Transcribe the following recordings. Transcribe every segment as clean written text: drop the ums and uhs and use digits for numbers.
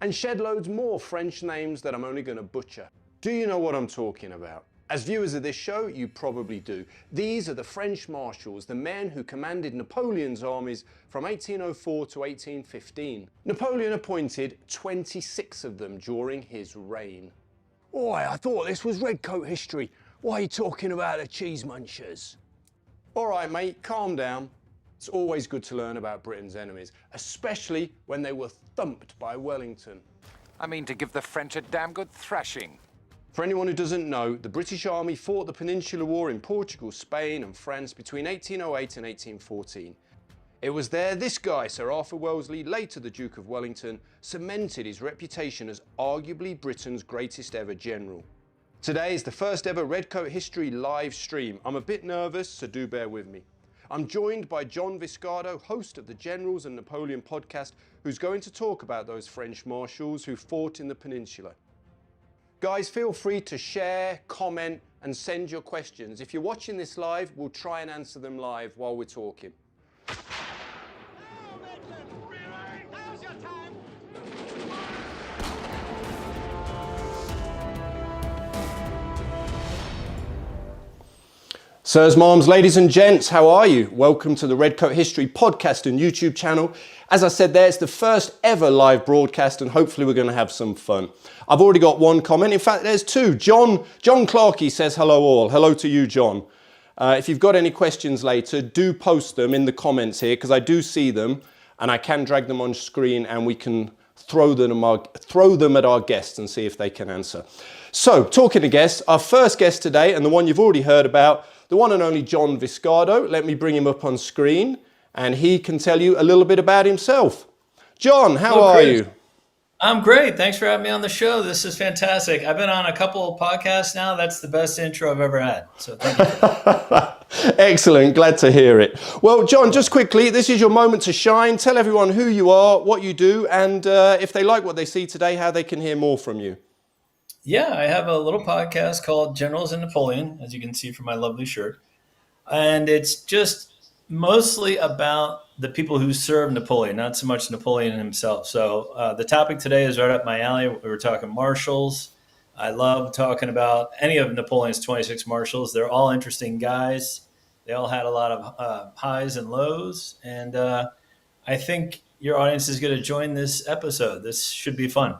and shed loads more French names that I'm only going to butcher. Do you know what I'm talking about? As viewers of this show, you probably do. These are the French Marshals, the men who commanded Napoleon's armies from 1804 to 1815. Napoleon appointed 26 of them during his reign. Oi, I thought this was redcoat history. Why are you talking about the cheese munchers? All right, mate, calm down. It's always good to learn about Britain's enemies, especially when they were thumped by Wellington. I mean to give the French a damn good thrashing. For anyone who doesn't know, the British Army fought the Peninsular War in Portugal, Spain and France between 1808 and 1814. It was there this guy, Sir Arthur Wellesley, later the Duke of Wellington, cemented his reputation as arguably Britain's greatest ever general. Today is the first ever Redcoat History live stream. I'm a bit nervous, so do bear with me. I'm joined by John Viscardo, host of the Generals and Napoleon podcast, who's going to talk about those French marshals who fought in the Peninsula. Guys, feel free to share, comment, and send your questions. If you're watching this live, we'll try and answer them live while we're talking. Sirs, marms, ladies and gents, how are you? Welcome to the Redcoat History podcast and YouTube channel. As I said there, it's the first ever live broadcast and hopefully we're going to have some fun. I've already got one comment. In fact, there's two. John Clarkey says hello all. Hello to you, John. If you've got any questions later, do post them in the comments here because I do see them and I can drag them on screen and we can throw them at our guests and see if they can answer. So, talking to guests, our first guest today and the one you've already heard about, the one and only John Viscardo. Let me bring him up on screen and he can tell you a little bit about himself. John, how are you? I'm great. Thanks for having me on the show. This is fantastic. I've been on a couple of podcasts now. That's the best intro I've ever had. So thank you. Excellent. Glad to hear it. Well, John, just quickly, this is your moment to shine. Tell everyone who you are, what you do, and if they like what they see today, how they can hear more from you. Yeah, I have a little podcast called Generals and Napoleon, as you can see from my lovely shirt. And it's just mostly about the people who served Napoleon, not so much Napoleon himself. So the topic today is right up my alley. We were talking marshals. I love talking about any of Napoleon's 26 marshals. They're all interesting guys. They all had a lot of highs and lows. And I think your audience is going to join this episode. This should be fun.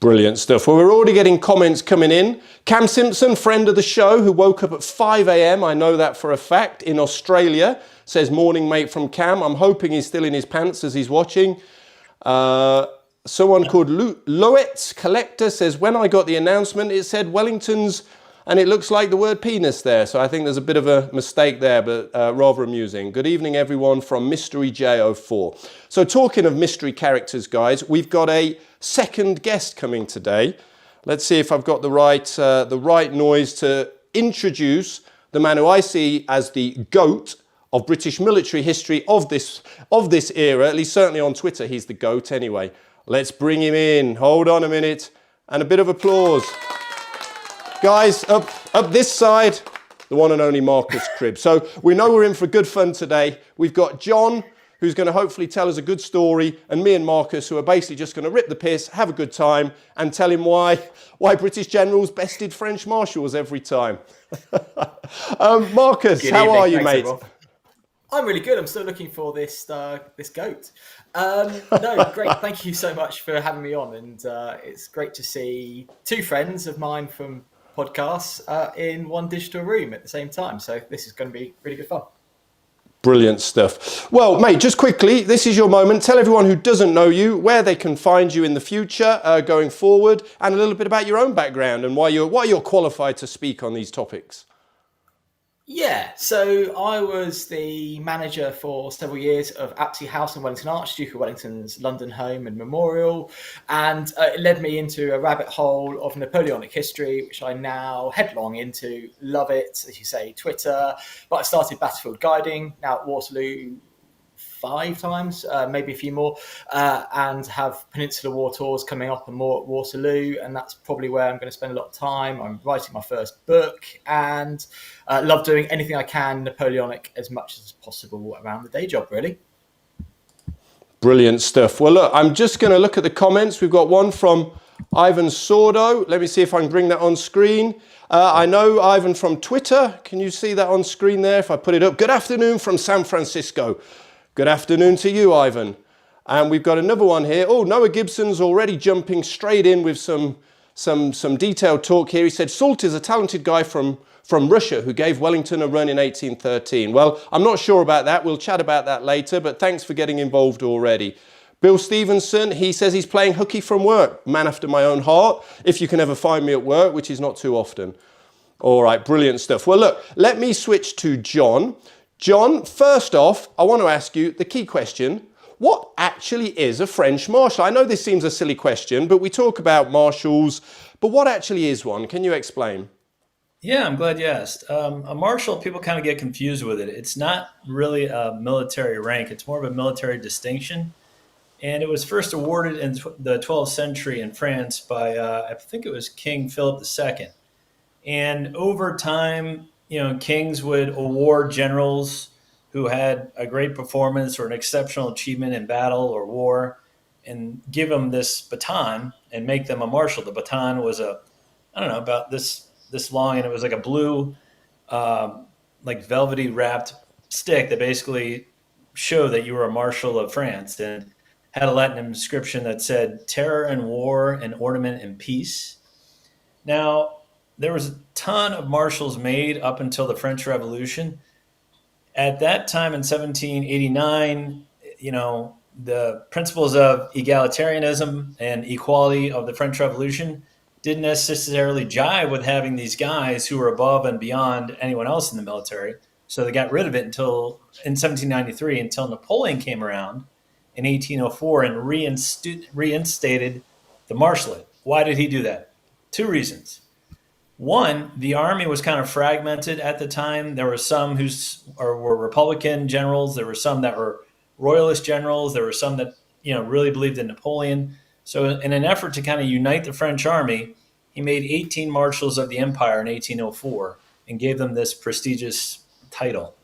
Brilliant stuff. Well, we're already getting comments coming in. Cam Simpson, friend of the show, who woke up at 5 a.m., I know that for a fact, in Australia, says, morning, mate, from Cam. I'm hoping he's still in his pants as he's watching. Someone called Loetz Collector says, when I got the announcement, it said Wellington's, and it looks like the word penis there. So I think there's a bit of a mistake there, but rather amusing. Good evening, everyone, from Mystery J04. So talking of mystery characters, guys, we've got a second guest coming today. Let's see if I've got the right noise to introduce the man who I see as the GOAT of British military history of this era. At least certainly on Twitter, he's the GOAT anyway. Let's bring him in. Hold on a minute. And a bit of applause. Guys, up this side, the one and only Marcus Cribb. So we know we're in for good fun today. We've got John, who's going to hopefully tell us a good story, and me and Marcus, who are basically just going to rip the piss, have a good time, and tell him why British generals bested French marshals every time. Marcus, how are you, mate? Everyone. I'm really good. I'm still looking for this goat. No, great. Thank you so much for having me on, and it's great to see two friends of mine from podcasts in one digital room at the same time. So this is going to be really good fun. Brilliant stuff. Well, mate, just quickly, this is your moment. Tell everyone who doesn't know you where they can find you in the future, going forward, and a little bit about your own background and why you're qualified to speak on these topics. Yeah, so I was the manager for several years of Apsley House in Wellington Arch, Duke of Wellington's London home and memorial, and it led me into a rabbit hole of Napoleonic history, which I now headlong into. Love it, as you say, Twitter, but I started battlefield guiding, now at Waterloo 5 times, maybe a few more, and have Peninsular War tours coming up and more at Waterloo, and that's probably where I'm going to spend a lot of time. I'm writing my first book and love doing anything I can Napoleonic as much as possible around the day job, really. Brilliant stuff. Well, look, I'm just going to look at the comments. We've got one from Ivan Sordo. Let me see if I can bring that on screen. I know Ivan from Twitter. Can you see that on screen there if I put it up? Good afternoon from San Francisco. Good afternoon to you, Ivan. And we've got another one here. Oh, Noah Gibson's already jumping straight in with some detailed talk here. He said, Soult is a talented guy from Russia who gave Wellington a run in 1813. Well, I'm not sure about that. We'll chat about that later, but thanks for getting involved already. Bill Stevenson, he says he's playing hooky from work. Man after my own heart, if you can ever find me at work, which is not too often. All right, brilliant stuff. Well, look, let me switch to John. John, first off, I want to ask you the key question. What actually is a French Marshal? I know this seems a silly question, but we talk about marshals, but what actually is one? Can you explain? Yeah, I'm glad you asked. A marshal, people kind of get confused with it. It's not really a military rank. It's more of a military distinction. And it was first awarded in the 12th century in France by, I think it was King Philip II. And over time, kings would award generals who had a great performance or an exceptional achievement in battle or war and give them this baton and make them a marshal. The baton was about this long, and it was like a blue, like velvety wrapped stick that basically showed that you were a marshal of France, and had a Latin inscription that said terror and war and ornament and peace. Now, there was a ton of marshals made up until the French Revolution. At that time in 1789, the principles of egalitarianism and equality of the French Revolution didn't necessarily jive with having these guys who were above and beyond anyone else in the military. So they got rid of it until in 1793, until Napoleon came around in 1804 and reinstated the marshalate. Why did he do that? Two reasons. One, the army was kind of fragmented at the time. There were some who were Republican generals. There were some that were Royalist generals. There were some that really believed in Napoleon. So in an effort to kind of unite the French army, he made 18 marshals of the empire in 1804 and gave them this prestigious title.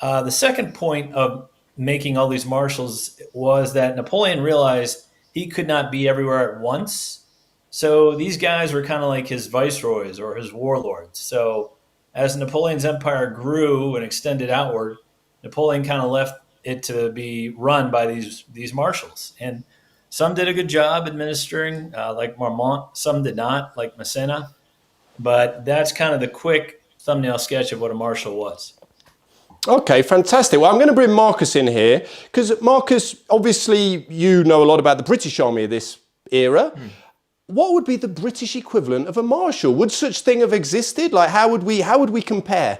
The second point of making all these marshals was that Napoleon realized he could not be everywhere at once. So these guys were kind of like his viceroys or his warlords. So as Napoleon's empire grew and extended outward, Napoleon kind of left it to be run by these marshals. And some did a good job administering, like Marmont. Some did not, like Massena. But that's kind of the quick thumbnail sketch of what a marshal was. Okay, fantastic. Well, I'm going to bring Marcus in here because Marcus, obviously, you know a lot about the British Army of this era. What would be the British equivalent of a marshal? Would such thing have existed? Like, how would we compare?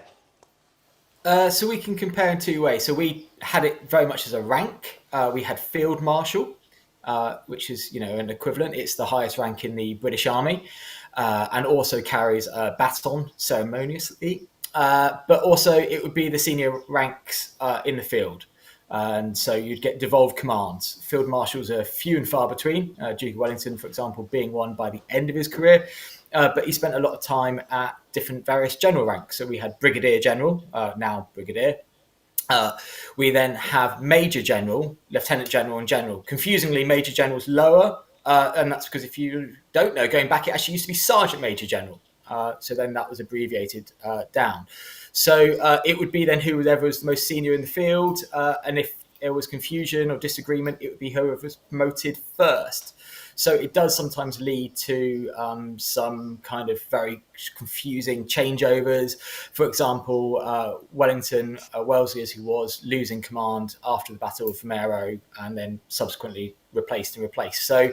So we can compare in two ways. So we had it very much as a rank. We had Field Marshal, which is an equivalent. It's the highest rank in the British Army, and also carries a baton ceremoniously. But also it would be the senior ranks in the field. And so you'd get devolved commands. Field marshals are few and far between. Duke of Wellington, for example, being one by the end of his career. But he spent a lot of time at different various general ranks. So we had Brigadier General, now Brigadier. We then have Major General, Lieutenant General, and General. Confusingly, Major General's lower. And that's because if you don't know, going back, it actually used to be Sergeant Major General. So then that was abbreviated down. So it would be then whoever was the most senior in the field. And if there was confusion or disagreement, it would be whoever was promoted first. So it does sometimes lead to some kind of very confusing changeovers. For example, Wellington, Wellesley as he was, losing command after the Battle of Vimeiro and then subsequently replaced. So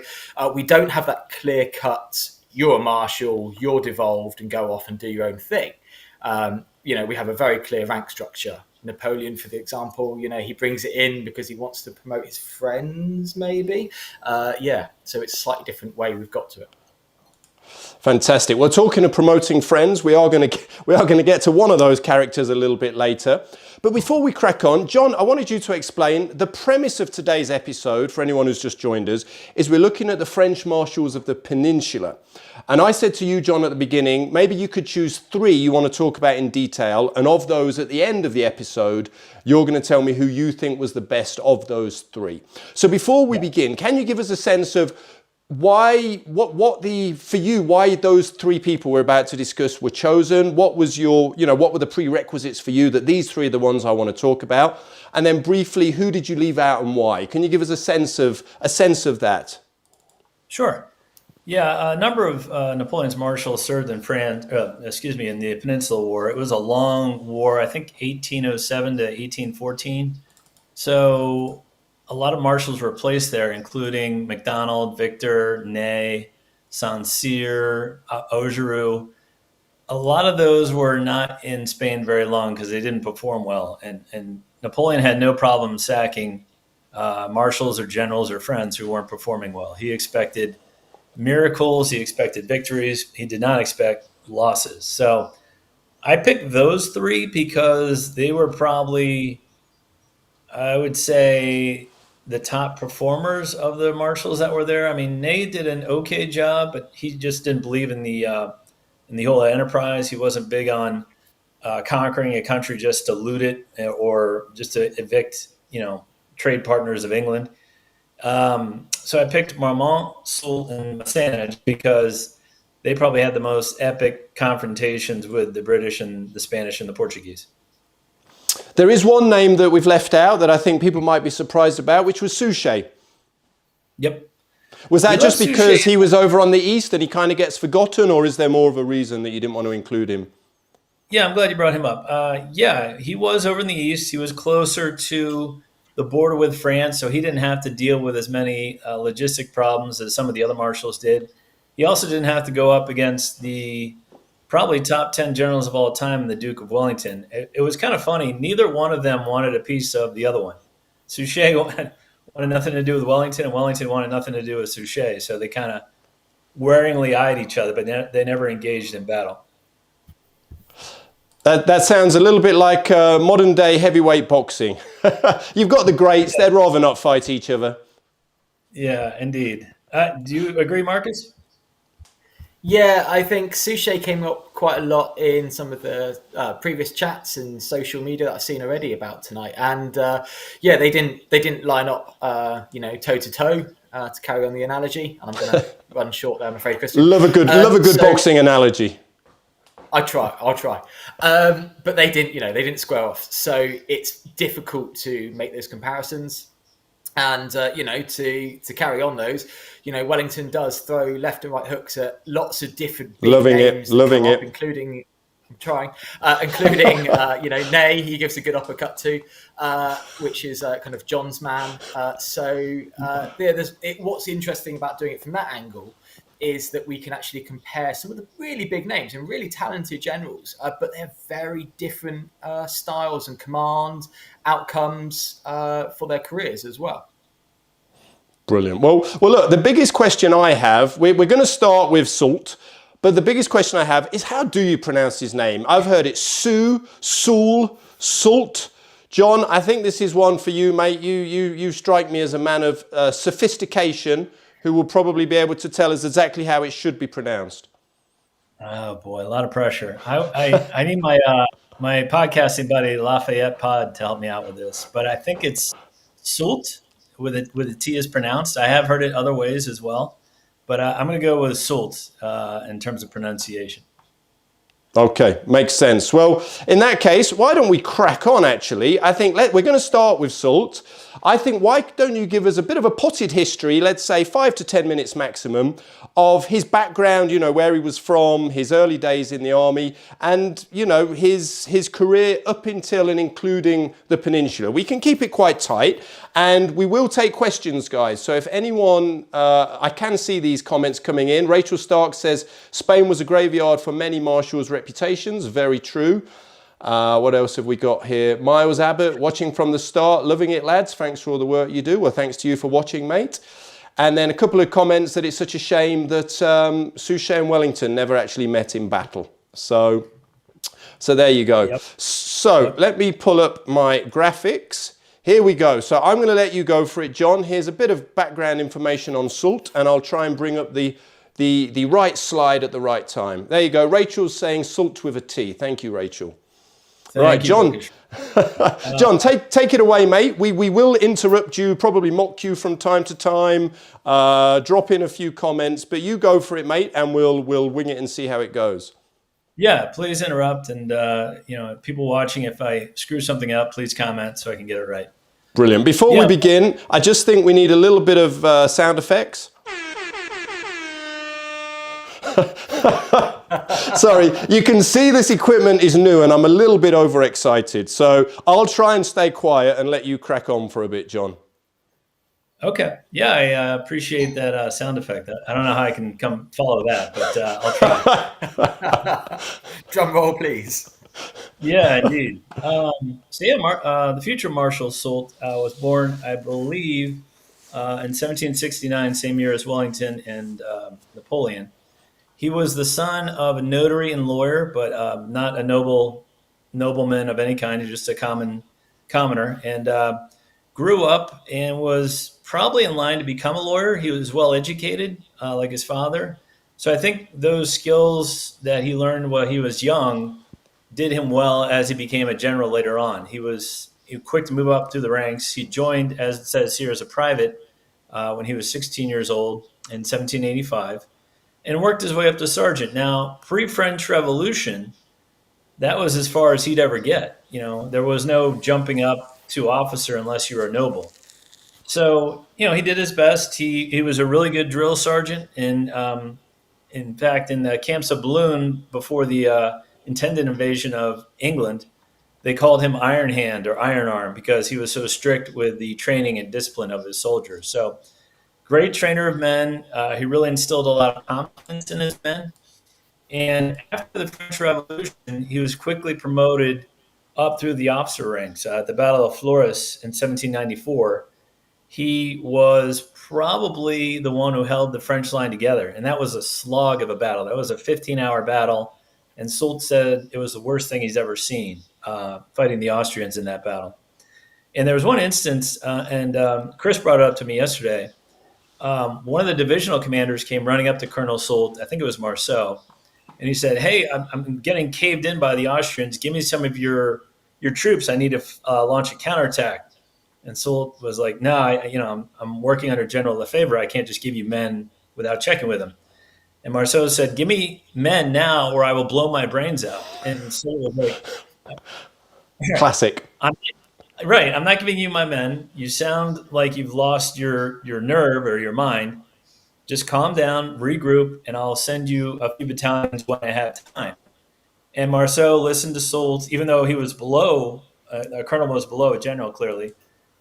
we don't have that clear-cut, you're a marshal, you're devolved and go off and do your own thing. We have a very clear rank structure. Napoleon, for the example, he brings it in because he wants to promote his friends, maybe. So it's a slightly different way we've got to it. Fantastic. Well, talking of promoting friends, we are going to get to one of those characters a little bit later. But before we crack on, John, I wanted you to explain the premise of today's episode, for anyone who's just joined us, is we're looking at the French Marshals of the Peninsula. And I said to you, John, at the beginning, maybe you could choose 3 you want to talk about in detail. And of those, at the end of the episode, you're going to tell me who you think was the best of those 3. So before we begin, can you give us a sense of why those 3 people we're about to discuss were chosen? What was what were the prerequisites for you that these 3 are the ones I want to talk about? And then briefly, who did you leave out and why? Can you give us a sense of that? Sure. Yeah, a number of Napoleon's marshals served in France, in the Peninsular War. It was a long war, I think 1807 to 1814. So a lot of marshals were placed there, including MacDonald, Victor, Ney, Saint-Cyr, Augereau. A lot of those were not in Spain very long because they didn't perform well. And Napoleon had no problem sacking marshals or generals or friends who weren't performing well. He expected miracles. He expected victories. He did not expect losses. So I picked those 3 because they were probably, I would say, the top performers of the marshals that were there. I mean, Ney did an okay job, but he just didn't believe in the whole enterprise. He wasn't big on conquering a country just to loot it or just to evict, trade partners of England. So I picked Marmont, Soult, and Massena because they probably had the most epic confrontations with the British and the Spanish and the Portuguese. There is one name that we've left out that I think people might be surprised about, which was Suchet. Yep. Was that just because Suchet. he was over on the east and he kind of gets forgotten, or is there more of a reason that you didn't want to include him? Yeah, I'm glad you brought him up. He was over in the east. He was closer to the border with France, so he didn't have to deal with as many logistic problems as some of the other marshals did. He also didn't have to go up against the probably top 10 generals of all time, the Duke of Wellington. It was kind of funny. Neither one of them wanted a piece of the other one. Suchet wanted nothing to do with Wellington, and Wellington wanted nothing to do with Suchet. So they kind of waringly eyed each other, but they never engaged in battle. That sounds a little bit like modern day heavyweight boxing. You've got the greats, they'd rather not fight each other. Yeah, indeed. Do you agree, Marcus? Yeah, I think Suchet came up quite a lot in some of the previous chats and social media that I've seen already about tonight. And they didn't line up, toe to toe to carry on the analogy. And I'm going to run short there, I'm afraid, Christian. Love a good boxing analogy. I'll try. But they didn't square off. So it's difficult to make those comparisons. And, to carry on those, Wellington does throw left and right hooks at lots of different big names. Loving it. Including Ney, he gives a good uppercut too, which is kind of John's man. What's interesting about doing it from that angle is that we can actually compare some of the really big names and really talented generals, but they're very different styles and command outcomes for their careers as well. Brilliant. Well, look, the biggest question I have, we're going to start with Soult, but the biggest question I have is how do you pronounce his name? I've heard it Soult. John, I think this is one for you, mate. You strike me as a man of sophistication who will probably be able to tell us exactly how it should be pronounced. Oh boy, a lot of pressure. I need my podcasting buddy Lafayette Pod to help me out with this, but I think it's Soult with a T is pronounced. I have heard it other ways as well, but I'm going to go with Soult in terms of pronunciation. Okay, makes sense. Well, in that case, why don't we crack on, actually? I think we're going to start with Soult. I think, why don't you give us a bit of a potted history, let's say 5 to 10 minutes maximum, of his background, where he was from, his early days in the army, and, his career up until and including the Peninsula. We can keep it quite tight, and we will take questions, guys. So if anyone, I can see these comments coming in. Rachel Stark says, Spain was a graveyard for many marshals' reputations. Very true. What else have we got here? Miles Abbott, watching from the start. Loving it, lads. Thanks for all the work you do. Well, thanks to you for watching, mate. And then a couple of comments that it's such a shame that Suchet and Wellington never actually met in battle. So there you go. Yep. So let me pull up my graphics. Here we go. So I'm going to let you go for it, John. Here's a bit of background information on Soult, and I'll try and bring up the right slide at the right time. There you go. Rachel's saying Soult with a T. Thank you, Rachel. Right, John. John, take it away, mate. We will interrupt you, probably mock you from time to time, drop in a few comments, but you go for it, mate, and we'll wing it and see how it goes. Yeah, please interrupt. And, people watching, if I screw something up, please comment so I can get it right. Brilliant. Before we begin, I just think we need a little bit of sound effects. Sorry, you can see this equipment is new and I'm a little bit overexcited. So I'll try and stay quiet and let you crack on for a bit, John. Okay. Yeah, I appreciate that sound effect. I don't know how I can come follow that, but I'll try. Drum roll, please. Yeah, indeed. The future Marshal Soult was born, I believe, in 1769, same year as Wellington and Napoleon. He was the son of a notary and lawyer, but not a nobleman of any kind, just a commoner, and grew up and was probably in line to become a lawyer. He was well educated, like his father. So I think those skills that he learned while he was young did him well as he became a general later on. He was quick to move up through the ranks. He joined, as it says here, as a private when he was 16 years old in 1785. And worked his way up to sergeant. Now, pre-French Revolution, that was as far as he'd ever get. There was no jumping up to officer unless you were a noble. So, he did his best. He was a really good drill sergeant. And in fact, in the camps of Boulogne, before the intended invasion of England, they called him Iron Hand or Iron Arm because he was so strict with the training and discipline of his soldiers. So, great trainer of men. He really instilled a lot of confidence in his men. And after the French Revolution, he was quickly promoted up through the officer ranks. At the Battle of Fleurus in 1794, he was probably the one who held the French line together. And that was a slog of a battle. That was a 15-hour battle. And Soult said it was the worst thing he's ever seen, fighting the Austrians in that battle. And there was one instance, and Chris brought it up to me yesterday. One of the divisional commanders came running up to Colonel Soult, I think it was Marceau, and he said, "Hey, I'm getting caved in by the Austrians. Give me some of your troops. I need to launch a counterattack." And Soult was like, "No, I'm working under General Lefebvre. I can't just give you men without checking with him." And Marceau said, "Give me men now, or I will blow my brains out." And Soult was like, "Classic." Right. I'm not giving you my men. You sound like you've lost your nerve or your mind. Just calm down, regroup, and I'll send you a few battalions when I have time. And Marceau listened to Soult, even though he was below, a colonel was below a general, clearly.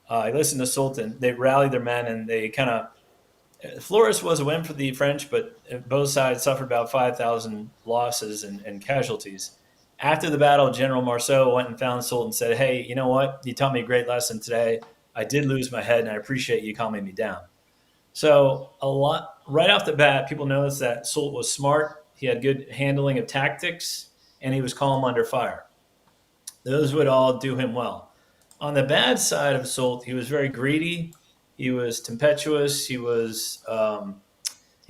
He listened to Soult, and they rallied their men, and they kind of – Fleurus was a win for the French, but both sides suffered about 5,000 losses and casualties. After the battle, General Marceau went and found Soult and said, "Hey, you know what? You taught me a great lesson today. I did lose my head, and I appreciate you calming me down." So right off the bat, people noticed that Soult was smart. He had good handling of tactics, and he was calm under fire. Those would all do him well. On the bad side of Soult, he was very greedy. He was tempestuous. He could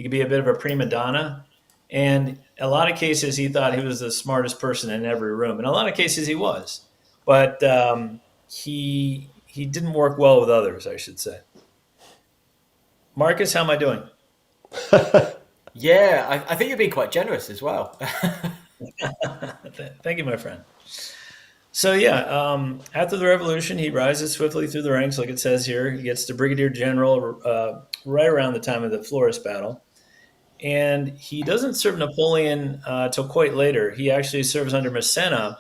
be a bit of a prima donna. And in a lot of cases, he thought he was the smartest person in every room. In a lot of cases, he was. But he didn't work well with others, I should say. Marcus, how am I doing? Yeah, I think you're being quite generous as well. Thank you, my friend. So, after the revolution, he rises swiftly through the ranks, like it says here. He gets to brigadier general right around the time of the Fleurus battle. And he doesn't serve Napoleon till quite later. He actually serves under Massena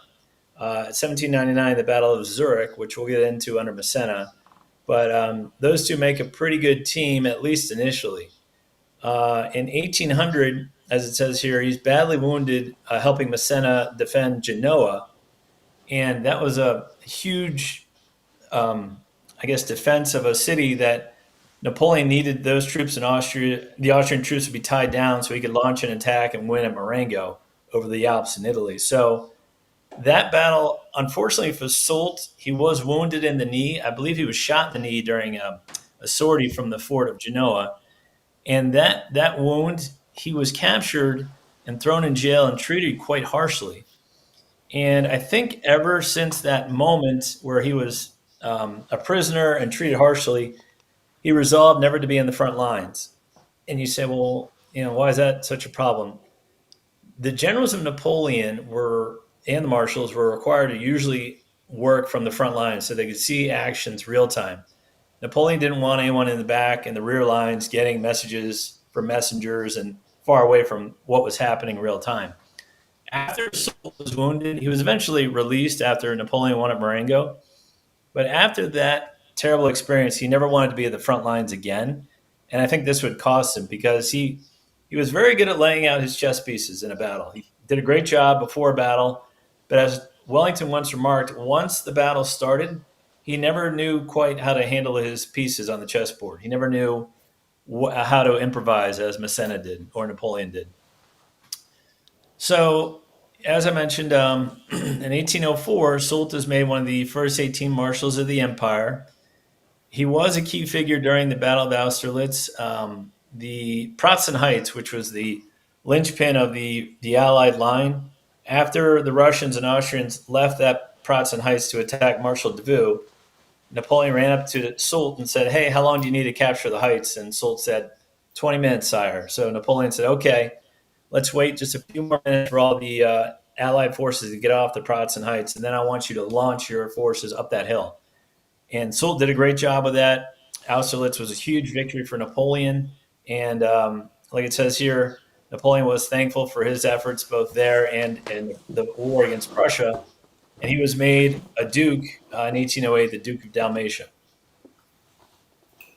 at 1799, the Battle of Zurich, which we'll get into under Massena. But those two make a pretty good team, at least initially. In 1800, as it says here, he's badly wounded helping Massena defend Genoa. And that was a huge, defense of a city that Napoleon needed those troops in Austria, the Austrian troops to be tied down so he could launch an attack and win at Marengo over the Alps in Italy. So that battle, unfortunately for Soult, he was wounded in the knee. I believe he was shot in the knee during a sortie from the fort of Genoa. And that wound, he was captured and thrown in jail and treated quite harshly. And I think ever since that moment where he was a prisoner and treated harshly, he resolved never to be in the front lines. And you say, well, why is that such a problem? The generals of Napoleon and the marshals were required to usually work from the front lines so they could see actions real time. Napoleon didn't want anyone in the back and the rear lines getting messages from messengers and far away from what was happening real time. After Soult was wounded, he was eventually released after Napoleon won at Marengo. But after that terrible experience, he never wanted to be at the front lines again. And I think this would cost him because he was very good at laying out his chess pieces in a battle. He did a great job before a battle. But as Wellington once remarked, once the battle started, he never knew quite how to handle his pieces on the chessboard. He never knew how to improvise as Massena did or Napoleon did. So, as I mentioned, in 1804, Soult is made one of the first 18 marshals of the empire. He was a key figure during the Battle of Austerlitz. The Pratzen Heights, which was the linchpin of the Allied line, after the Russians and Austrians left that Pratzen Heights to attack Marshal Davout, Napoleon ran up to Soult and said, hey, how long do you need to capture the heights? And Soult said, 20 minutes, sire. So Napoleon said, okay, let's wait just a few more minutes for all the Allied forces to get off the Pratzen Heights, and then I want you to launch your forces up that hill. And Soult did a great job of that. Austerlitz was a huge victory for Napoleon. And like it says here, Napoleon was thankful for his efforts both there and in the war against Prussia. And he was made a duke in 1808, the Duke of Dalmatia.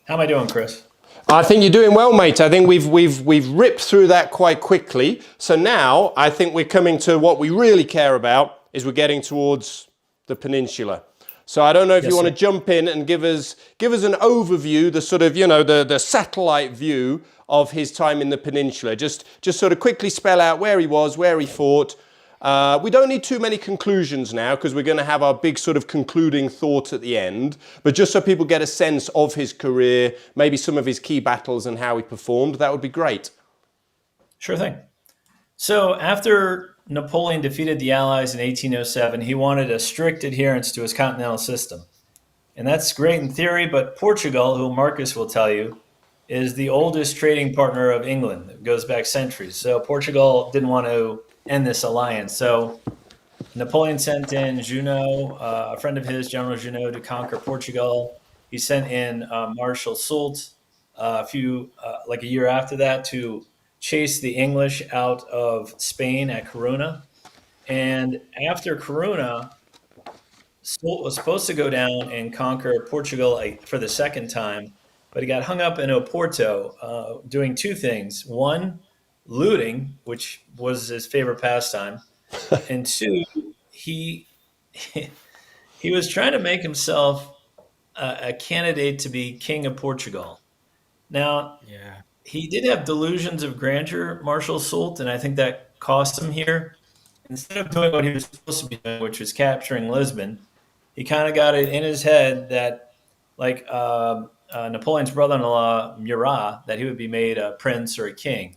How am I doing, Chris? I think you're doing well, mate. I think we've ripped through that quite quickly. So now I think we're coming to what we really care about is we're getting towards the peninsula. So I don't know if you want to jump in and give us an overview, the sort of, the satellite view of his time in the peninsula. Just sort of quickly spell out where he was, where he fought. We don't need too many conclusions now because we're going to have our big sort of concluding thought at the end. But just so people get a sense of his career, maybe some of his key battles and how he performed, that would be great. Sure thing. So after Napoleon defeated the Allies in 1807, he wanted a strict adherence to his continental system. And that's great in theory, but Portugal, who Marcus will tell you, is the oldest trading partner of England. It goes back centuries. So Portugal didn't want to end this alliance. So Napoleon sent in Junot, a friend of his, General Junot, to conquer Portugal. He sent in Marshal Soult like a year after that to chase the English out of Spain at Corunna. And after Corunna, Soult was supposed to go down and conquer Portugal for the second time, but he got hung up in Oporto doing two things. One, looting, which was his favorite pastime. And two, he was trying to make himself a candidate to be king of Portugal. Now, he did have delusions of grandeur, Marshal Soult, and I think that cost him here. Instead of doing what he was supposed to be doing, which was capturing Lisbon, he kind of got it in his head that, like Napoleon's brother-in-law, Murat, that he would be made a prince or a king.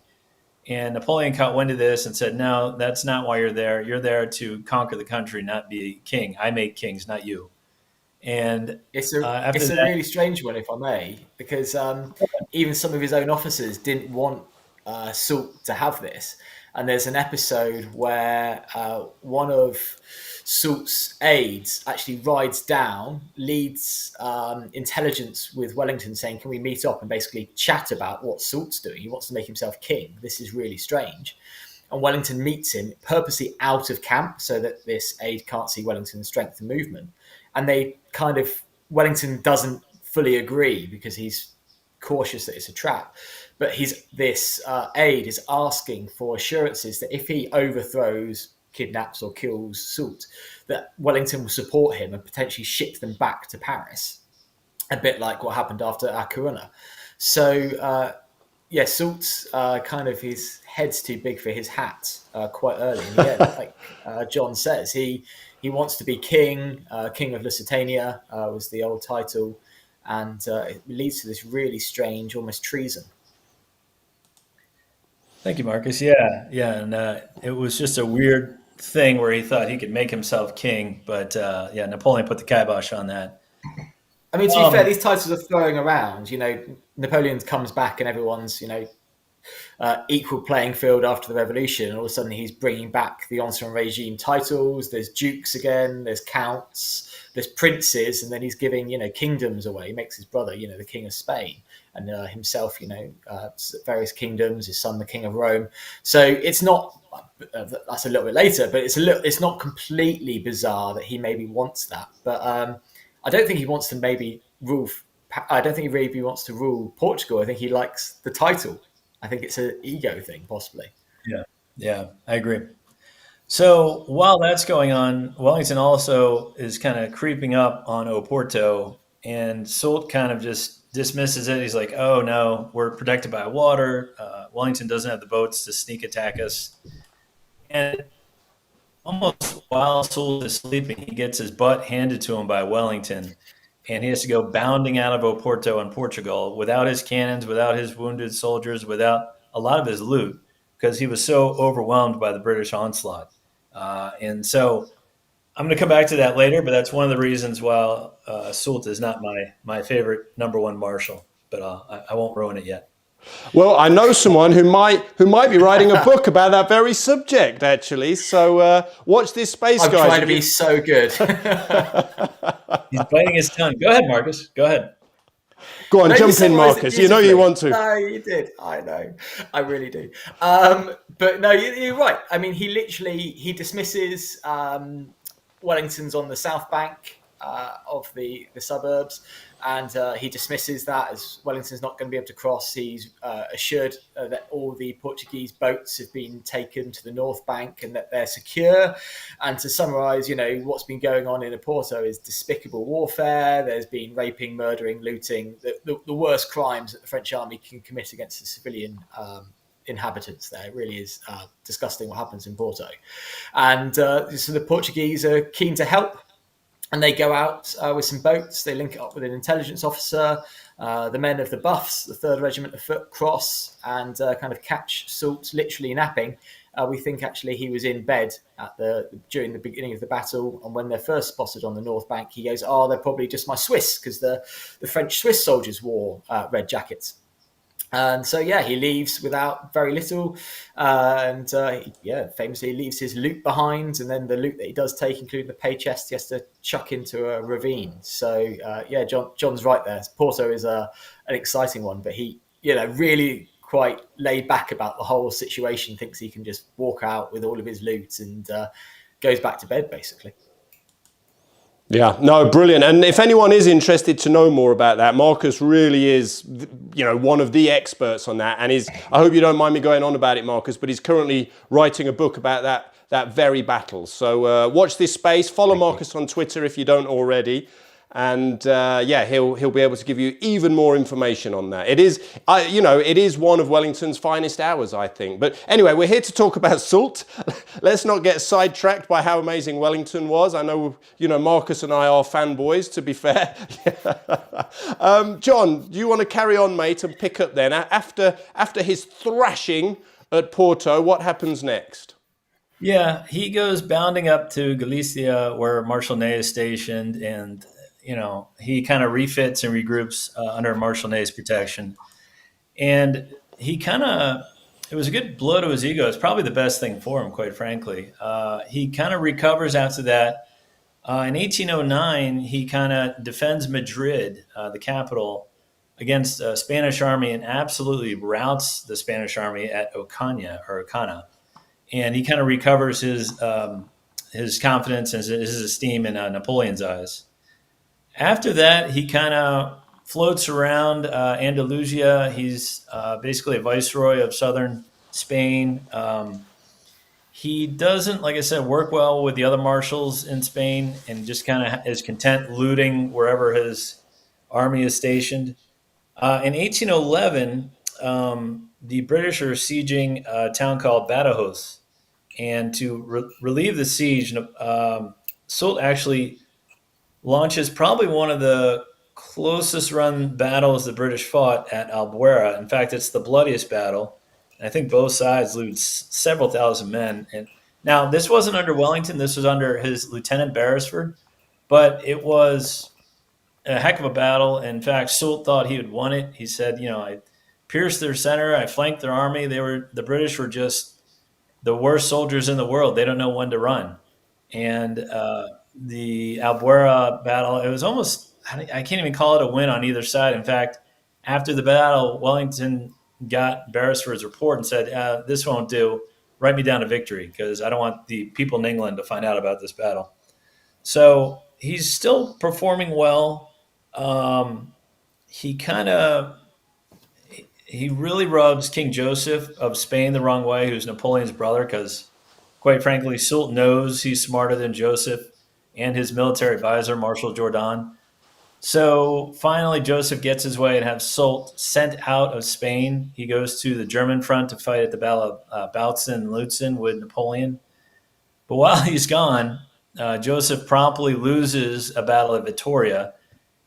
And Napoleon caught wind of this and said, no, that's not why you're there. You're there to conquer the country, not be king. I make kings, not you. And it's a really strange one, if I may, because even some of his own officers didn't want Soult to have this. And there's an episode where one of Soult's aides actually rides down, leads intelligence with Wellington saying, can we meet up and basically chat about what Soult's doing? He wants to make himself king. This is really strange. And Wellington meets him purposely out of camp so that this aide can't see Wellington's strength and movement. And Wellington doesn't fully agree because he's cautious that it's a trap. But this aide is asking for assurances that if he overthrows, kidnaps or kills Soult, that Wellington will support him and potentially ship them back to Paris. A bit like what happened after Corunna. So yeah, Soult kind of his head's too big for his hat quite early in the end. Like John says, he wants to be king. King of Lusitania was the old title, and it leads to this really strange, almost treason. Thank you, Marcus. Yeah, and it was just a weird thing where he thought he could make himself king, but yeah, Napoleon put the kibosh on that. I mean, to be fair, these titles are throwing around. Napoleon comes back and everyone's, equal playing field after the revolution. And all of a sudden, he's bringing back the Ancien Regime titles. There's dukes again. There's counts. There's princes, and then he's giving kingdoms away. He makes his brother, the king of Spain, and himself, various kingdoms. His son, the king of Rome. So it's not. That's a little bit later, but it's not completely bizarre that he maybe wants that. But I don't think he wants to maybe rule. I don't think he really wants to rule Portugal. I think he likes the title. I think it's an ego thing, possibly. Yeah, I agree. So while that's going on, Wellington also is kind of creeping up on Oporto, and Soult kind of just dismisses it. He's like, "Oh no, we're protected by water. Wellington doesn't have the boats to sneak attack us." And almost while Soult is sleeping, he gets his butt handed to him by Wellington, and he has to go bounding out of Oporto in Portugal without his cannons, without his wounded soldiers, without a lot of his loot, because he was so overwhelmed by the British onslaught. And so I'm going to come back to that later, but that's one of the reasons why Soult is not my favorite number one marshal, but I won't ruin it yet. Well, I know someone who might be writing a book about that very subject, actually. So watch this space, I'm guys. trying to be so good. He's biting his tongue. Go ahead, Marcus. Go ahead. Go on, jump in, Marcus. You know you want to. No, you did. I know. I really do. But no, you're right. I mean, he dismisses Wellington's on the south bank of the suburbs, and he dismisses that as Wellington's not going to be able to cross. He's assured that all the Portuguese boats have been taken to the north bank and that they're secure. And to summarise, what's been going on in Oporto is despicable warfare. There's been raping, murdering, looting, the worst crimes that the French army can commit against the civilian inhabitants there. It really is disgusting what happens in Porto. And so the Portuguese are keen to help. And they go out with some boats. They link it up with an intelligence officer. The men of the Buffs, the 3rd Regiment of Foot, cross and kind of catch Soult literally napping. We think actually he was in bed during the beginning of the battle. And when they're first spotted on the north bank, he goes, "Oh, they're probably just my Swiss," because the French Swiss soldiers wore red jackets. And so, he leaves without very little. Famously leaves his loot behind. And then the loot that he does take, including the pay chest, he has to chuck into a ravine. So, John's right there. Porto is an exciting one, but he, really quite laid back about the whole situation, thinks he can just walk out with all of his loot and goes back to bed, basically. Yeah, no, brilliant. And if anyone is interested to know more about that, Marcus really is, one of the experts on that. And I hope you don't mind me going on about it, Marcus, but he's currently writing a book about that very battle. So watch this space. Follow Marcus on Twitter if you don't already. And he'll be able to give you even more information on that. It is one of Wellington's finest hours, I think. But anyway, we're here to talk about Soult. Let's not get sidetracked by how amazing Wellington was. I know, Marcus and I are fanboys, to be fair. John, do you want to carry on, mate, and pick up then? After his thrashing at Porto, what happens next? Yeah, he goes bounding up to Galicia, where Marshal Ney is stationed, and he kind of refits and regroups under Marshal Ney's protection. And it was a good blow to his ego. It's probably the best thing for him, quite frankly. He kind of recovers after that. In 1809, he kind of defends Madrid, the capital, against a Spanish army and absolutely routs the Spanish army at Ocana. And he kind of recovers his confidence and his esteem in Napoleon's eyes. After that, he kind of floats around Andalusia. He's basically a viceroy of southern Spain. He doesn't, like I said, work well with the other marshals in Spain and just kind of is content looting wherever his army is stationed. In 1811, the British are sieging a town called Badajoz. And to relieve the siege, Soult actually launches probably one of the closest run battles the British fought at Albuera. In fact, it's the bloodiest battle. And I think both sides lose several thousand men. And now this wasn't under Wellington. This was under his Lieutenant Beresford, but it was a heck of a battle. In fact, Soult thought he had won it. He said, I pierced their center. I flanked their army. The British were just the worst soldiers in the world. They don't know when to run. And the Albuera battle, it was almost, I can't even call it a win on either side. In fact, after the battle, Wellington got Beresford's report and said, this won't do. Write me down to victory because I don't want the people in England to find out about this battle. So he's still performing well. He kind of he really rubs King Joseph of Spain the wrong way, who's Napoleon's brother, because quite frankly, Soult knows he's smarter than Joseph and his military advisor, Marshal Jourdan. So finally, Joseph gets his way and has Soult sent out of Spain. He goes to the German front to fight at the Battle of Bautzen and Lutzen with Napoleon. But while he's gone, Joseph promptly loses a battle at Vittoria,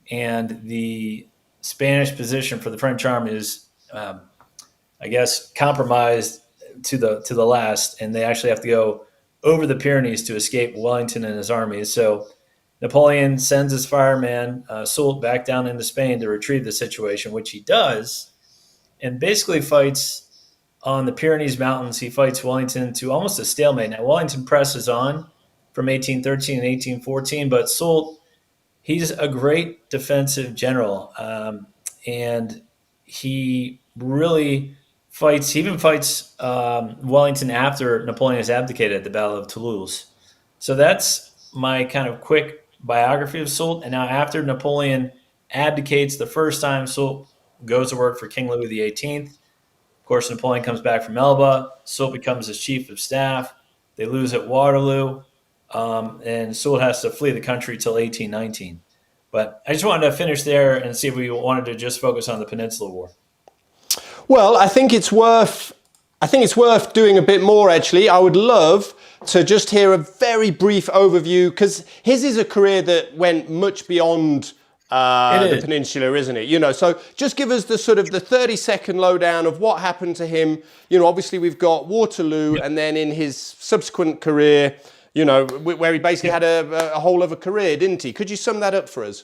and the Spanish position for the French army is, I guess, compromised to the last, and they actually have to go over the Pyrenees to escape Wellington and his armies. So Napoleon sends his fireman Soult back down into Spain to retrieve the situation, which he does, and basically fights on the Pyrenees Mountains. He fights Wellington to almost a stalemate. Now, Wellington presses on from 1813 and 1814, but Soult, he's a great defensive general, and he really fights. He even fights Wellington after Napoleon has abdicated at the Battle of Toulouse. So that's my kind of quick biography of Soult. And now after Napoleon abdicates the first time, Soult goes to work for King Louis XVIII. Of course, Napoleon comes back from Elba. Soult becomes his chief of staff. They lose at Waterloo, and Soult has to flee the country till 1819. But I just wanted to finish there and see if we wanted to just focus on the Peninsular War. Well, I think it's worth doing a bit more, actually. I would love to just hear a very brief overview, because his is a career that went much beyond the Peninsula, isn't it? So just give us the sort of the 30-second lowdown of what happened to him. Obviously we've got Waterloo, and then in his subsequent career, where he basically had a whole other career, didn't he? Could you sum that up for us?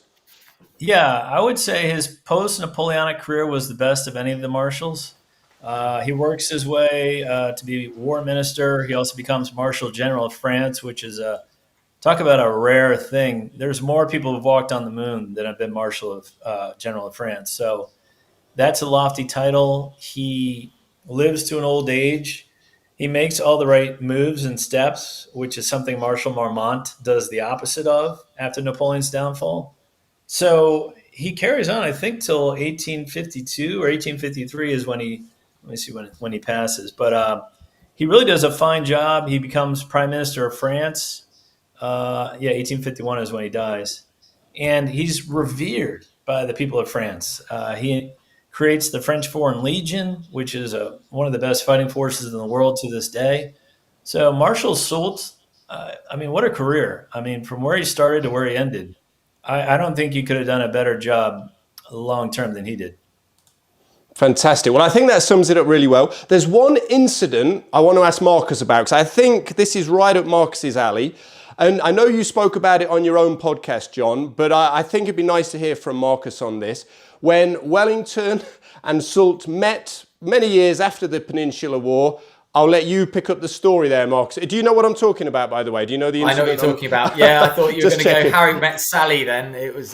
Yeah, I would say his post-Napoleonic career was the best of any of the marshals. He works his way to be war minister. He also becomes Marshal General of France, which is talk about a rare thing. There's more people who've walked on the moon than have been Marshal of General of France. So that's a lofty title. He lives to an old age. He makes all the right moves and steps, which is something Marshal Marmont does the opposite of after Napoleon's downfall. So he carries on, I think, till 1852 or 1853 is when when he passes. But he really does a fine job. He becomes Prime Minister of France. 1851 is when he dies. And he's revered by the people of France. He creates the French Foreign Legion, which is one of the best fighting forces in the world to this day. So Marshal Soult, what a career. From where he started to where he ended, I don't think you could have done a better job long-term than he did. Fantastic. Well, I think that sums it up really well. There's one incident I want to ask Marcus about, because I think this is right up Marcus's alley. And I know you spoke about it on your own podcast, John, but I think it'd be nice to hear from Marcus on this. When Wellington and Soult met many years after the Peninsular War, I'll let you pick up the story there, Marcus. Do you know what I'm talking about, by the way? Do you know the incident? I know what you're talking about. Yeah, I thought you were going to go Harry met Sally then. It was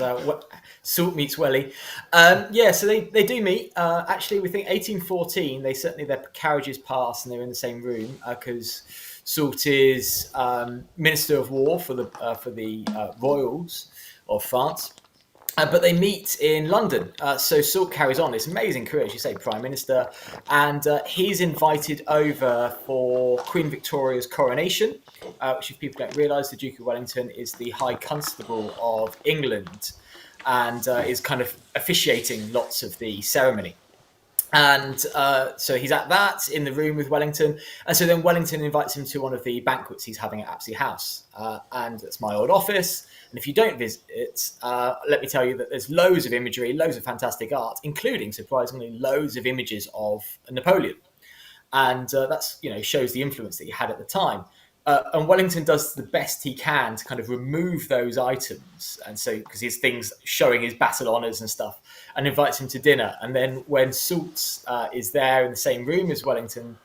Soult meets Welly. So they do meet. Actually, we think 1814, their carriages pass and they're in the same room because Soult is Minister of War for the royals of France. But they meet in London. So Soult carries on this amazing career, as you say, Prime Minister. And he's invited over for Queen Victoria's coronation, which if people don't realise, the Duke of Wellington is the High Constable of England. and is kind of officiating lots of the ceremony. And so he's at that in the room with Wellington. And so then Wellington invites him to one of the banquets he's having at Apsley House. And it's my old office. And if you don't visit it, let me tell you that there's loads of imagery, loads of fantastic art, including, surprisingly, loads of images of Napoleon. And that's, shows the influence that he had at the time. And Wellington does the best he can to kind of remove those items. And so, because his things showing his battle honours and stuff, and invites him to dinner. And then when Soult is there in the same room as Wellington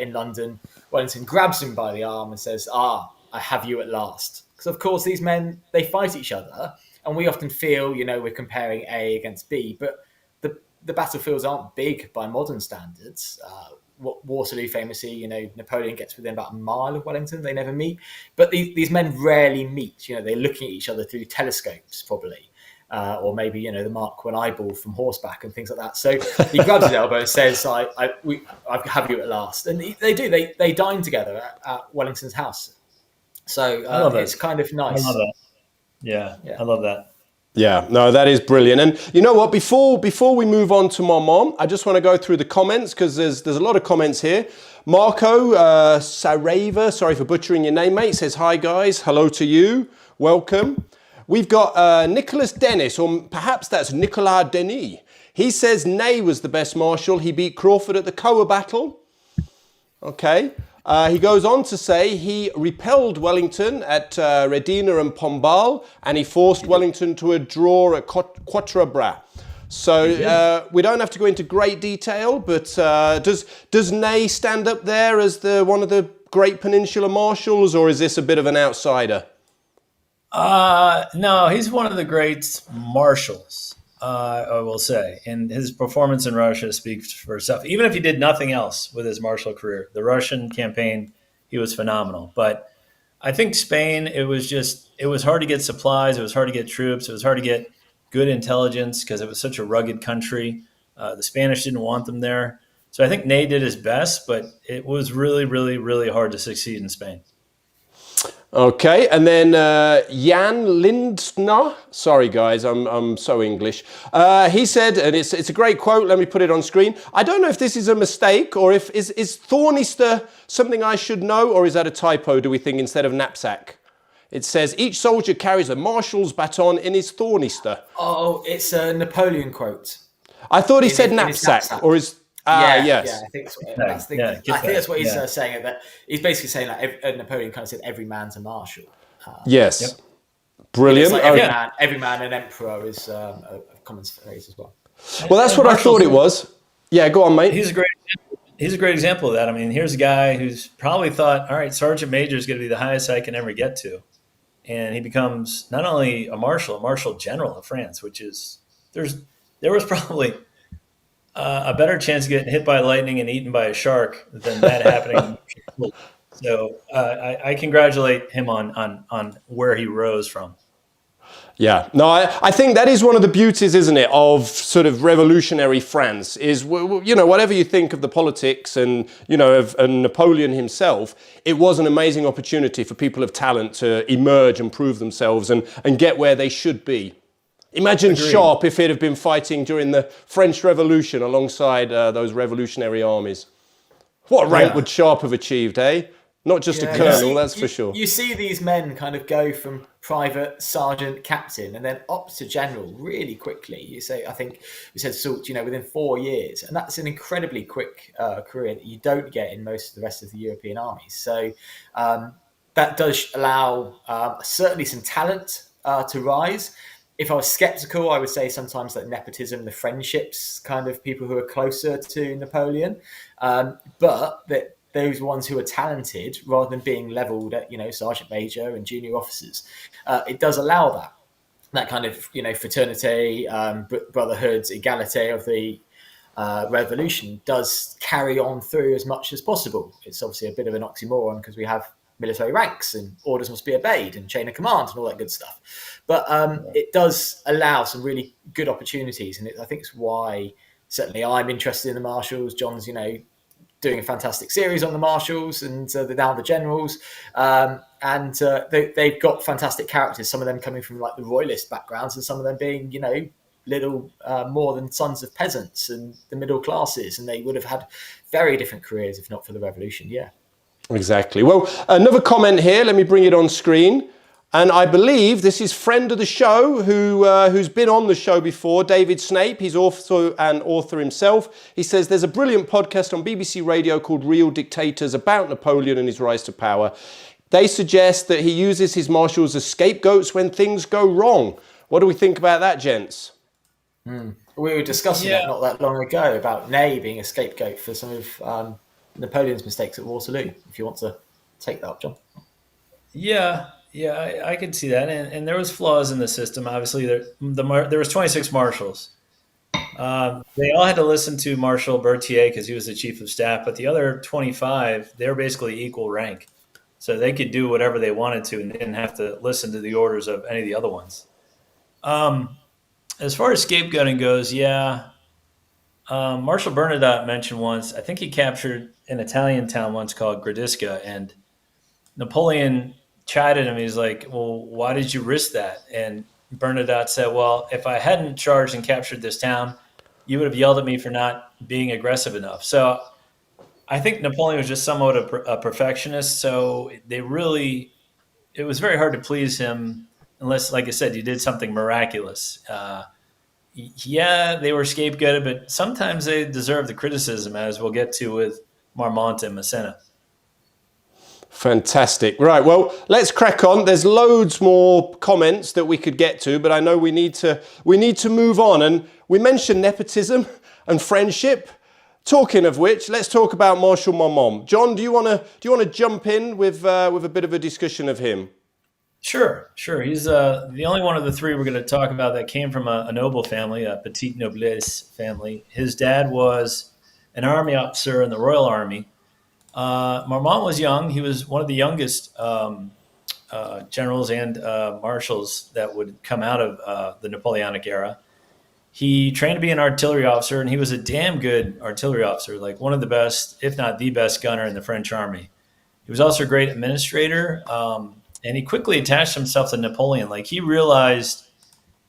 in London, Wellington grabs him by the arm and says, I have you at last. Because, of course, these men, they fight each other. And we often feel, we're comparing A against B. But the battlefields aren't big by modern standards. Waterloo famously, Napoleon gets within about a mile of Wellington. They never meet. But these men rarely meet. They're looking at each other through telescopes, probably. Or maybe, the Mark 1 eyeball from horseback and things like that. So he grabs his elbow and says, I have you at last. And they do. They dine together at Wellington's house. So it's kind of nice. I love that. Yeah, I love that. Yeah, no, that is brilliant. And you know what? Before we move on to Marmont, I just want to go through the comments because there's a lot of comments here. Marco Sareva, sorry for butchering your name, mate, says, hi guys, hello to you, welcome. We've got Nicholas Dennis, or perhaps that's Nicolas Denis. He says Ney was the best marshal. He beat Crawford at the Coa battle. Okay. He goes on to say he repelled Wellington at Redina and Pombal, and he forced Wellington to a draw at Quatre Bras. So we don't have to go into great detail, but does Ney stand up there as one of the great Peninsular Marshals, or is this a bit of an outsider? No, he's one of the great marshals, I will say. And his performance in Russia speaks for itself. Even if he did nothing else with his martial career, the Russian campaign, he was phenomenal. But I think Spain, it was hard to get supplies. It was hard to get troops. It was hard to get good intelligence because it was such a rugged country. The Spanish didn't want them there. So I think Ney did his best, but it was really, really, really hard to succeed in Spain. Okay, and then Jan Lindner, sorry guys, I'm so English. He said, and it's a great quote, let me put it on screen. I don't know if this is a mistake or if is Thornister something I should know, or is that a typo, do we think, instead of knapsack? It says, each soldier carries a marshal's baton in his Thornister. Oh, it's a Napoleon quote. I thought he said knapsack, or is... yes. Yeah, I think so. I think that's what he's saying. That he's basically saying that Napoleon kind of said every man's a marshal. Yes, yep. Brilliant. Like every man an emperor is a common phrase as well. Well, that's what I thought it was. Yeah, go on, mate. He's a great example of that. I mean, here's a guy who's probably thought, all right, Sergeant Major is going to be the highest I can ever get to, and he becomes not only a marshal general of France, which is there was probably a better chance of getting hit by lightning and eaten by a shark than that happening. So I congratulate him on where he rose from. Yeah, no, I think that is one of the beauties, isn't it, of sort of revolutionary France is, whatever you think of the politics and, of Napoleon himself, it was an amazing opportunity for people of talent to emerge and prove themselves and get where they should be. Imagine Sharp if he'd have been fighting during the French Revolution alongside those revolutionary armies. What rank would Sharp have achieved, eh? Not just a colonel, that's for sure. You see these men kind of go from private, sergeant, captain, and then up to general really quickly. You say, I think we said Soult, within 4 years. And that's an incredibly quick career that you don't get in most of the rest of the European armies. So that does allow certainly some talent to rise. If I was skeptical, I would say sometimes that nepotism, the friendships, kind of people who are closer to Napoleon, but that those ones who are talented, rather than being levelled at, sergeant major and junior officers, it does allow that kind of, fraternity, brotherhood, egalite of the revolution does carry on through as much as possible. It's obviously a bit of an oxymoron because we have military ranks and orders must be obeyed and chain of command and all that good stuff. But it does allow some really good opportunities. And I think it's why certainly I'm interested in the Marshals. John's, doing a fantastic series on the Marshals and now the Generals. And And they've got fantastic characters, some of them coming from like the royalist backgrounds and some of them being, little more than sons of peasants and the middle classes. And they would have had very different careers if not for the revolution. Yeah. Exactly. Well, another comment here. Let me bring it on screen. And I believe this is friend of the show who's been on the show before, David Snape. He's also an author himself. He says there's a brilliant podcast on BBC Radio called Real Dictators about Napoleon and his rise to power. They suggest that he uses his marshals as scapegoats when things go wrong. What do we think about that, gents? We were discussing that not that long ago about Ney being a scapegoat for some of Napoleon's mistakes at Waterloo. If you want to take that up, John. Yeah, I could see that, and there was flaws in the system. Obviously, there was 26 marshals. They all had to listen to Marshal Berthier because he was the chief of staff, but the other 25, they were basically equal rank. So they could do whatever they wanted to and didn't have to listen to the orders of any of the other ones. As far as scapegoating goes, Marshal Bernadotte mentioned once, I think he captured an Italian town once called Gradisca, and Napoleon chided him. He's like, well, why did you risk that? And Bernadotte said, well, if I hadn't charged and captured this town, you would have yelled at me for not being aggressive enough. So I think Napoleon was just somewhat a perfectionist. So it was very hard to please him unless, like I said, you did something miraculous. They were scapegoated, but sometimes they deserve the criticism, as we'll get to with Marmont and Massena. Fantastic. Right, well, let's crack on. There's loads more comments that we could get to, but I know we need to move on. And we mentioned nepotism and friendship. Talking of which, let's talk about Marshal Marmont. John, do you want to jump in with a bit of a discussion of him? Sure. He's the only one of the three we're going to talk about that came from a noble family, a petite noblesse family. His dad was an army officer in the Royal Army. Marmont was young. He was one of the youngest generals and marshals that would come out of the Napoleonic era. He trained to be an artillery officer, and he was a damn good artillery officer, like one of the best, if not the best gunner in the French army. He was also a great administrator, and he quickly attached himself to Napoleon. Like, he realized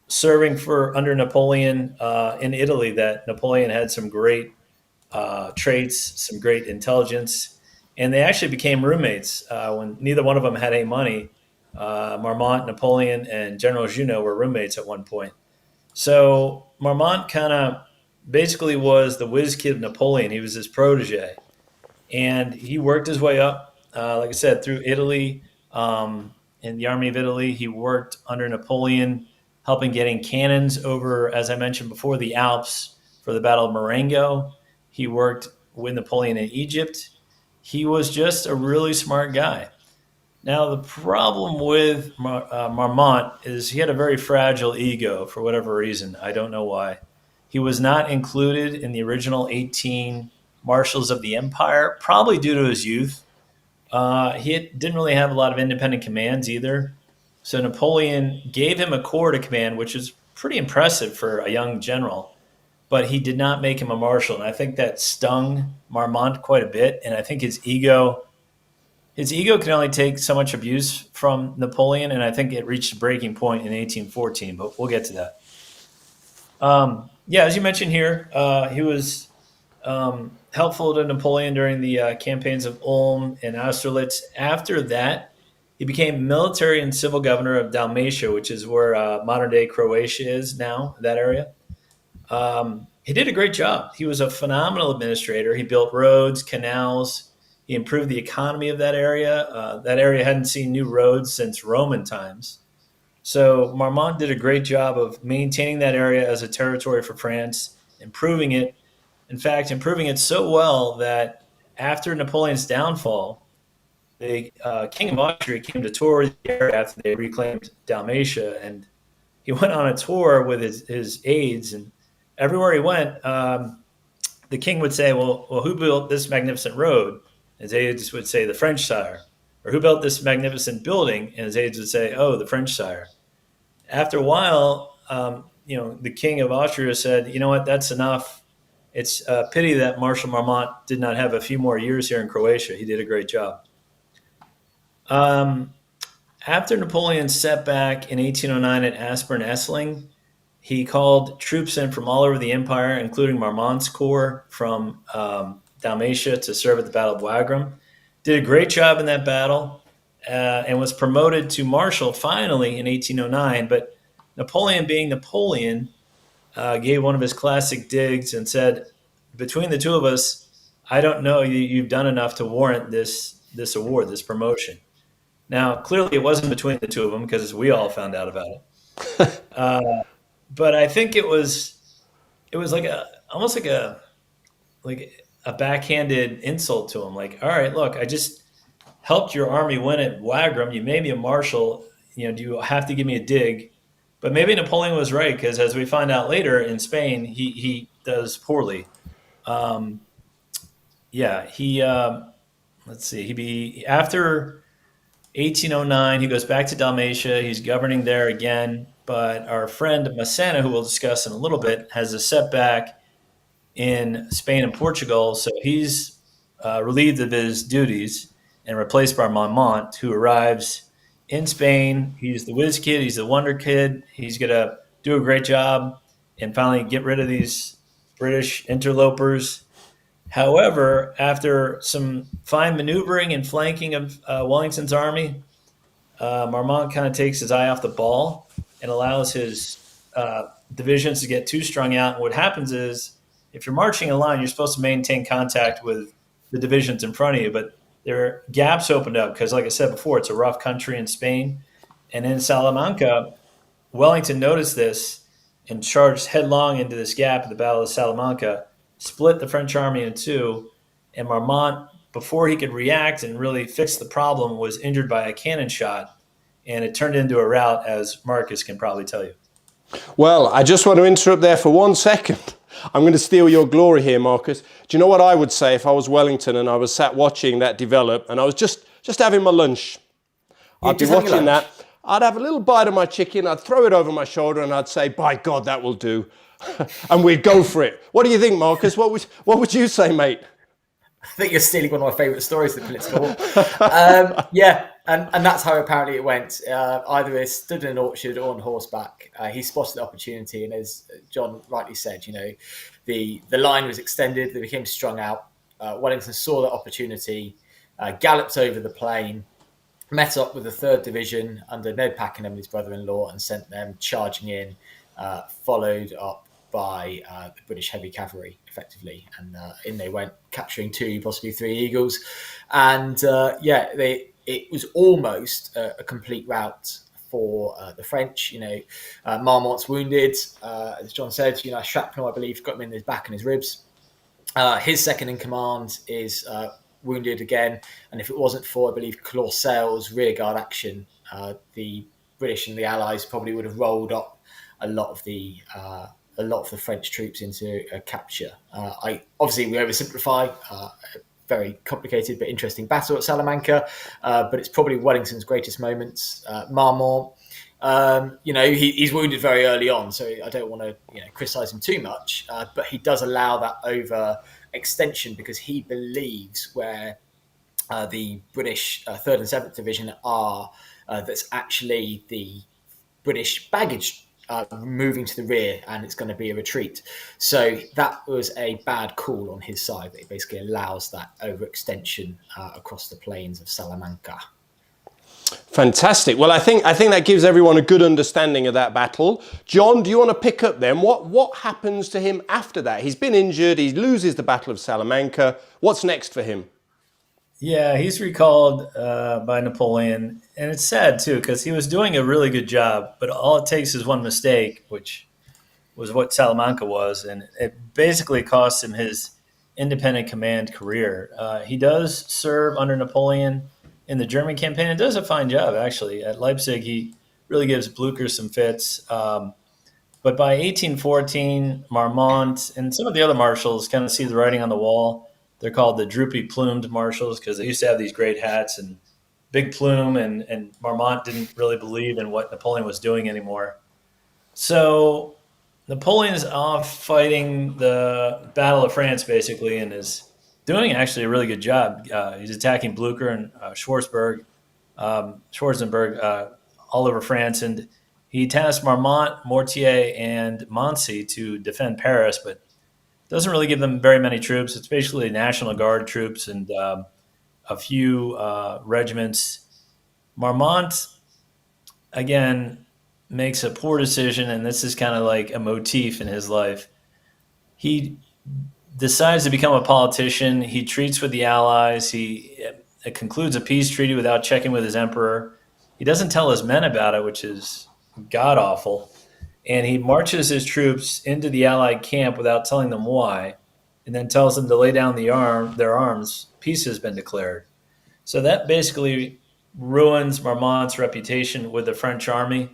serving under Napoleon in Italy that Napoleon had some great traits, some great intelligence, and they actually became roommates when neither one of them had any money. Marmont, Napoleon, and General Junot were roommates at one point. So Marmont kind of basically was the whiz kid of Napoleon. He was his protege, and he worked his way up, like I said, through Italy. In the Army of Italy, he worked under Napoleon, helping getting cannons over, as I mentioned before, the Alps for the Battle of Marengo. He worked with Napoleon in Egypt. He was just a really smart guy. Now, the problem with Marmont is he had a very fragile ego for whatever reason. I don't know why. He was not included in the original 18 Marshals of the Empire, probably due to his youth. He didn't really have a lot of independent commands either. So Napoleon gave him a corps to command, which is pretty impressive for a young general. But he did not make him a marshal. And I think that stung Marmont quite a bit. And I think his ego can only take so much abuse from Napoleon. And I think it reached a breaking point in 1814, but we'll get to that. As you mentioned here, he was helpful to Napoleon during the campaigns of Ulm and Austerlitz. After that, he became military and civil governor of Dalmatia, which is where modern-day Croatia is now, that area. He did a great job. He was a phenomenal administrator. He built roads, canals. He improved the economy of that area. That area hadn't seen new roads since Roman times. So Marmont did a great job of maintaining that area as a territory for France, improving it. In fact, improving it so well that after Napoleon's downfall, the King of Austria came to tour the area after they reclaimed Dalmatia, and he went on a tour with his aides, and everywhere he went, the king would say, well, who built this magnificent road? His aides would say, the French sire. Or who built this magnificent building? And his aides would say, oh, the French sire. After a while, the King of Austria said, you know what, that's enough. It's a pity that Marshal Marmont did not have a few more years here in Croatia. He did a great job. After Napoleon's setback in 1809 at Aspern-Essling, he called troops in from all over the empire, including Marmont's corps from Dalmatia to serve at the Battle of Wagram. Did a great job in that battle and was promoted to Marshal finally in 1809. But Napoleon, being Napoleon, gave one of his classic digs and said, "Between the two of us, I don't know you've done enough to warrant this award, this promotion." Now, clearly, it wasn't between the two of them because we all found out about it. But I think it was like almost like a backhanded insult to him. Like, all right, look, I just helped your army win at Wagram. You made me a marshal. Do you have to give me a dig? But maybe Napoleon was right because, as we find out later in Spain, he does poorly. Yeah, let's see. After 1809, he goes back to Dalmatia. He's governing there again. But our friend Massena, who we'll discuss in a little bit, has a setback in Spain and Portugal. So he's relieved of his duties and replaced by Marmont, who arrives in Spain. He's the whiz kid. He's the wonder kid. He's going to do a great job and finally get rid of these British interlopers. However, after some fine maneuvering and flanking of Wellington's army, Marmont kind of takes his eye off the ball and allows his divisions to get too strung out. And what happens is, if you're marching in line, you're supposed to maintain contact with the divisions in front of you, but there are gaps opened up because, like I said before, it's a rough country in Spain. And in Salamanca, Wellington noticed this and charged headlong into this gap at the Battle of Salamanca, split the French army in two, and Marmont, before he could react and really fix the problem, was injured by a cannon shot, and it turned into a rout, as Marcus can probably tell you. Well, I just want to interrupt there for 1 second. I'm going to steal your glory here, Marcus. Do you know what I would say if I was Wellington and I was sat watching that develop and I was just having my lunch? I'd be watching that. I'd have a little bite of my chicken, I'd throw it over my shoulder and I'd say, by God, that will do. And we'd go for it. What do you think, Marcus? What would you say, mate? I think you're stealing one of my favourite stories, the political war. Yeah, and that's how apparently it went. Either he stood in an orchard or on horseback. He spotted the opportunity, and as John rightly said, the line was extended. They became strung out. Wellington saw that opportunity, galloped over the plain, met up with the 3rd Division under Ned Pakenham, his brother-in-law, and sent them charging in, followed up by the British heavy cavalry, effectively. And in they went, capturing 2, possibly 3 eagles. And it was almost a complete rout for the French. Marmont's wounded. As John said, shrapnel, I believe, got him in his back and his ribs. His second in command is wounded again. And if it wasn't for, I believe, Clausel's rearguard action, the British and the Allies probably would have rolled up a lot of the French troops into a capture. Obviously, we oversimplify. Very complicated but interesting battle at Salamanca, but it's probably Wellington's greatest moments. Marmont, he's wounded very early on, so I don't want to criticise him too much, but he does allow that over extension because he believes where the British 3rd and 7th Division are, that's actually the British baggage moving to the rear, and it's going to be a retreat. So that was a bad call on his side. That it basically allows that overextension across the plains of Salamanca. Fantastic. Well, I think that gives everyone a good understanding of that battle. John, do you want to pick up then? What happens to him after that? He's been injured. He loses the Battle of Salamanca. What's next for him? Yeah, he's recalled by Napoleon, and it's sad too because he was doing a really good job, but all it takes is one mistake, which was what Salamanca was, and it basically cost him his independent command career. He does serve under Napoleon in the German campaign and does a fine job, actually. At Leipzig, he really gives Blücher some fits. But by 1814, Marmont and some of the other marshals kind of see the writing on the wall. They're called the droopy-plumed marshals because they used to have these great hats and big plume, and Marmont didn't really believe in what Napoleon was doing anymore. So Napoleon's off fighting the Battle of France, basically, and is doing actually a really good job. He's attacking Blücher and Schwarzburg. Schwarzenberg, all over France, and he tasked Marmont, Mortier, and Moncey to defend Paris, but doesn't really give them very many troops. It's basically National Guard troops and a few regiments. Marmont, again, makes a poor decision, and this is kind of like a motif in his life. He decides to become a politician. He treats with the Allies. He concludes a peace treaty without checking with his emperor. He doesn't tell his men about it, which is god awful. And he marches his troops into the Allied camp without telling them why, and then tells them to lay down their arms. Peace has been declared. So that basically ruins Marmont's reputation with the French army.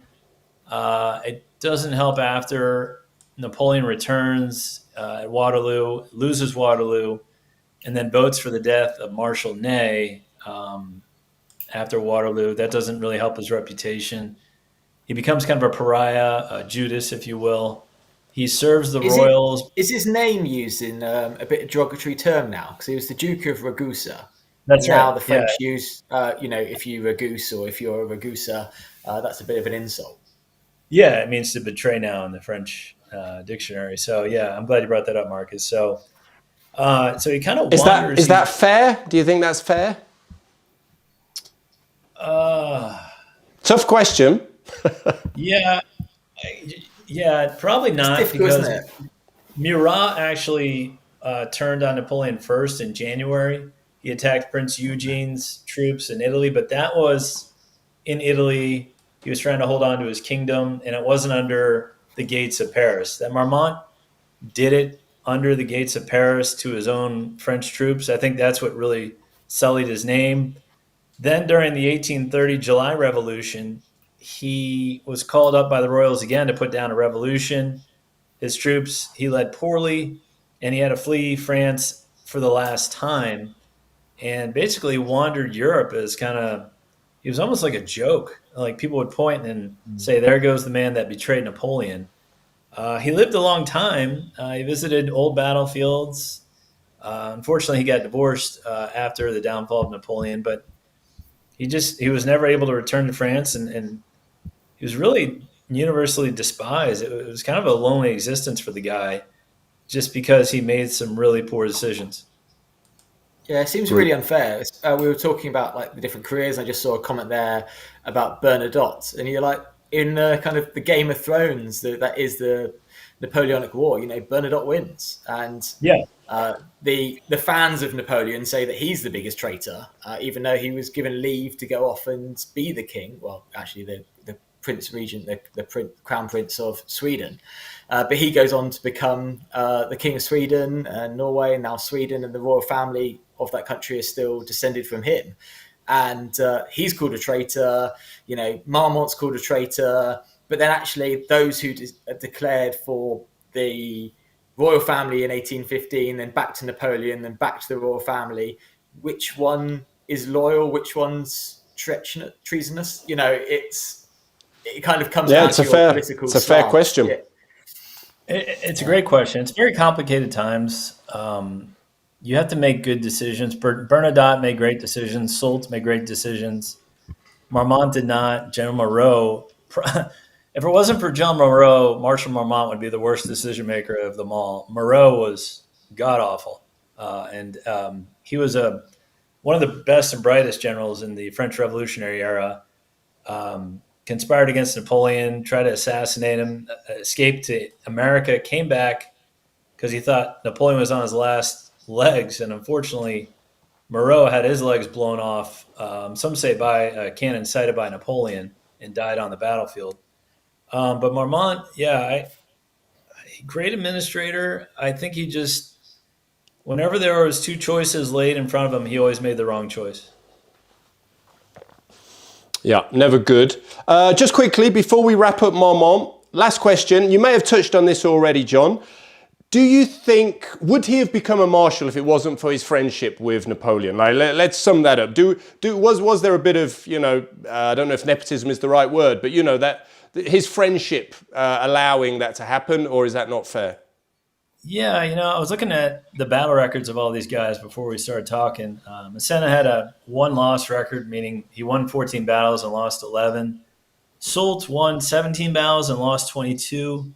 It doesn't help after Napoleon returns at Waterloo, loses Waterloo, and then votes for the death of Marshal Ney after Waterloo. That doesn't really help his reputation. He becomes kind of a pariah, a Judas, if you will. He serves the royals. Is his name used in a bit of derogatory term now? Because he was the Duke of Ragusa. That's now right. The French use, if you Ragus or if you're a Ragusa, that's a bit of an insult. Yeah, it means to betray now in the French dictionary. So yeah, I'm glad you brought that up, Marcus. So he kind of wanders. Is that fair? Do you think that's fair? Tough question. Yeah, probably not, it's difficult, because isn't it? Murat actually turned on Napoleon first in January. He attacked Prince Eugene's troops in Italy, but that was in Italy. He was trying to hold on to his kingdom, and it wasn't under the gates of Paris. That Marmont did it under the gates of Paris to his own French troops. I think that's what really sullied his name. Then during the 1830 July Revolution, he was called up by the royals again to put down a revolution. His troops, he led poorly, and he had to flee France for the last time, and basically wandered Europe as he was almost like a joke. Like, people would point and say, there goes the man that betrayed Napoleon. He lived a long time. He visited old battlefields. Unfortunately, he got divorced after the downfall of Napoleon, but he was never able to return to France, and he was really universally despised. It was kind of a lonely existence for the guy, just because he made some really poor decisions. Yeah, it seems really unfair. We were talking about like the different careers. I just saw a comment there about Bernadotte, and you're like, in kind of the Game of Thrones, that is the Napoleonic War. Bernadotte wins, and the fans of Napoleon say that he's the biggest traitor, even though he was given leave to go off and be the king. Well, actually, the Prince Regent, the Crown Prince of Sweden. But he goes on to become the King of Sweden and Norway, and now Sweden, and the royal family of that country is still descended from him. And he's called a traitor, Marmont's called a traitor. But then actually those who declared for the royal family in 1815, then back to Napoleon, then back to the royal family, which one is loyal, which one's treasonous? It kind of comes down to your political stance. It's a fair question. Yeah. It's a great question. It's very complicated times. You have to make good decisions. Bernadotte made great decisions. Soult made great decisions. Marmont did not. General Moreau, if it wasn't for General Moreau, Marshal Marmont would be the worst decision maker of them all. Moreau was god awful, and he was one of the best and brightest generals in the French Revolutionary era. Conspired against Napoleon, tried to assassinate him, escaped to America, came back because he thought Napoleon was on his last legs, and unfortunately Moreau had his legs blown off, some say by a cannon sighted by Napoleon, and died on the battlefield. But Marmont, great administrator. I think he just, whenever there was two choices laid in front of him, he always made the wrong choice. Yeah, never good. Just quickly, before we wrap up Marmont, last question. You may have touched on this already, John. Do you think, would he have become a marshal if it wasn't for his friendship with Napoleon? Like, let's sum that up. Was there a bit of, I don't know if nepotism is the right word, but that his friendship allowing that to happen, or is that not fair? Yeah, I was looking at the battle records of all these guys before we started talking. Massena had a one-loss record, meaning he won 14 battles and lost 11. Soult won 17 battles and lost 22.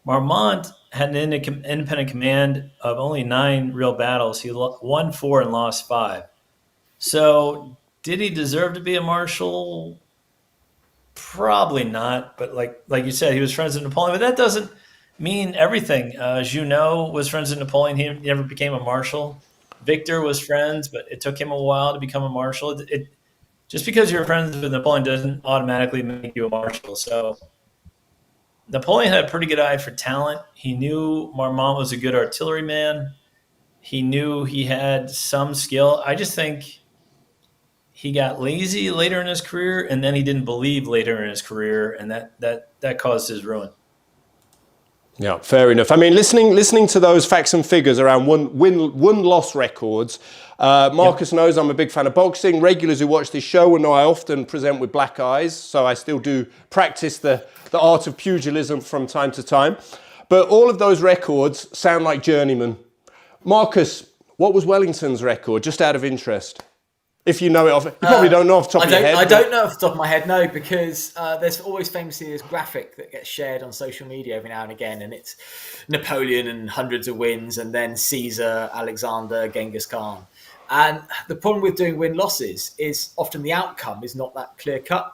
Marmont had an independent command of only 9 real battles. He won 4 and lost 5. So, did he deserve to be a marshal? Probably not. But like you said, he was friends with Napoleon. But that doesn't mean everything. Junot was friends with Napoleon. He never became a marshal. Victor was friends, but it took him a while to become a marshal. Just because you're friends with Napoleon doesn't automatically make you a marshal. So Napoleon had a pretty good eye for talent. He knew Marmont was a good artilleryman. He knew he had some skill. I just think he got lazy later in his career, and then he didn't believe later in his career, and that caused his ruin. Yeah, fair enough. I mean, listening to those facts and figures around win-loss records, Marcus knows I'm a big fan of boxing. Regulars who watch this show will know I often present with black eyes, so I still do practice the art of pugilism from time to time. But all of those records sound like journeyman. Marcus, what was Wellington's record, just out of interest? If you know it off, you probably don't know off the top of your head. I don't know off the top of my head, no, because there's always famously this graphic that gets shared on social media every now and again, and it's Napoleon and hundreds of wins, and then Caesar, Alexander, Genghis Khan. And the problem with doing win-losses is often the outcome is not that clear-cut.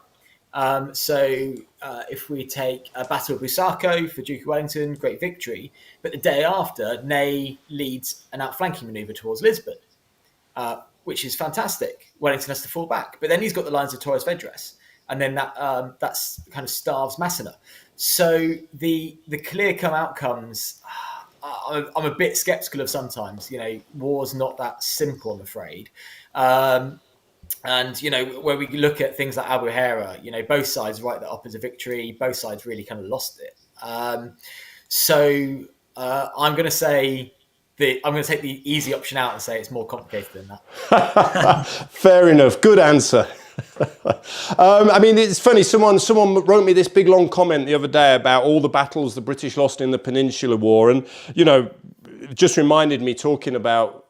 So if we take a Battle of Busaco for Duke of Wellington, great victory, but the day after, Ney leads an outflanking manoeuvre towards Lisbon. Which is fantastic. Wellington has to fall back. But then he's got the lines of Torres Vedras. And then that's kind of starves Massena. So the clear-cut outcomes, I'm a bit sceptical of sometimes. War's not that simple, I'm afraid. And, where we look at things like Albuquerque, both sides write that up as a victory. Both sides really kind of lost it. So I'm going to say... I'm going to take the easy option out and say it's more complicated than that. Fair enough. Good answer. I mean, it's funny. Someone wrote me this big long comment the other day about all the battles the British lost in the Peninsular War, and just reminded me talking about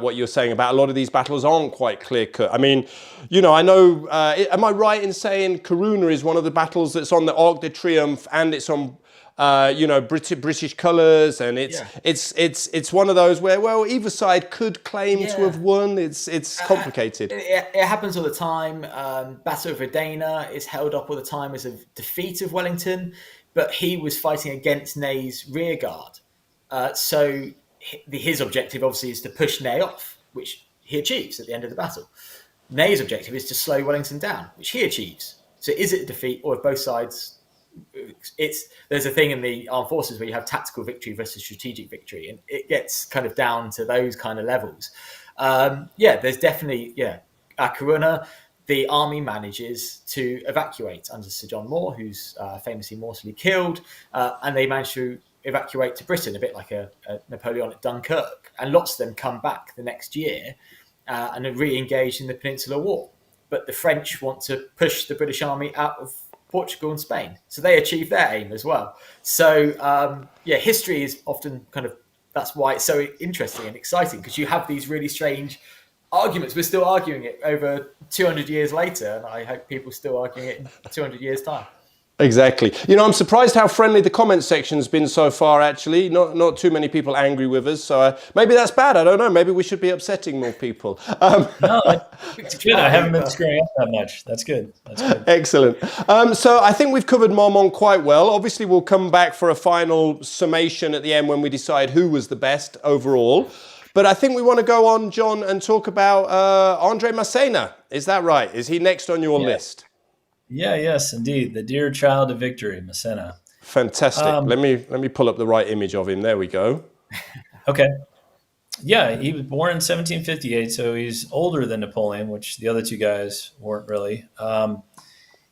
what you're saying about a lot of these battles aren't quite clear cut. I mean, I know. Am I right in saying Corunna is one of the battles that's on the Arc de Triomphe and it's on British colours, and it's one of those where either side could claim to have won. It's complicated. It happens all the time. Battle of Verdana is held up all the time as a defeat of Wellington, but he was fighting against Ney's rear guard. So his objective obviously is to push Ney off, which he achieves at the end of the battle. Ney's objective is to slow Wellington down, which he achieves. So is it a defeat, or if both sides... There's a thing in the armed forces where you have tactical victory versus strategic victory, and it gets kind of down to those kind of levels. There's definitely at Corunna, the army manages to evacuate under Sir John Moore, who's famously mortally killed, and they manage to evacuate to Britain, a bit like a Napoleon at Dunkirk, and lots of them come back the next year and are re-engaged in the Peninsular War. But the French want to push the British army out of Portugal and Spain. So they achieve their aim as well. So, history is often that's why it's so interesting and exciting, because you have these really strange arguments. We're still arguing it over 200 years later, and I hope people still arguing it in 200 years' time. Exactly. I'm surprised how friendly the comment section's been so far, actually. Not too many people angry with us, so maybe that's bad. I don't know. Maybe we should be upsetting more people. No, it's good. I haven't been screwing up that much. That's good. Excellent. So I think we've covered Marmont quite well. Obviously, we'll come back for a final summation at the end when we decide who was the best overall. But I think we want to go on, John, and talk about Andre Massena. Is that right? Is he next on your list? Yeah, yes, indeed. The dear child of victory, Massena. Fantastic. Let me pull up the right image of him. There we go. Okay. Yeah, he was born in 1758, so he's older than Napoleon, which the other two guys weren't really.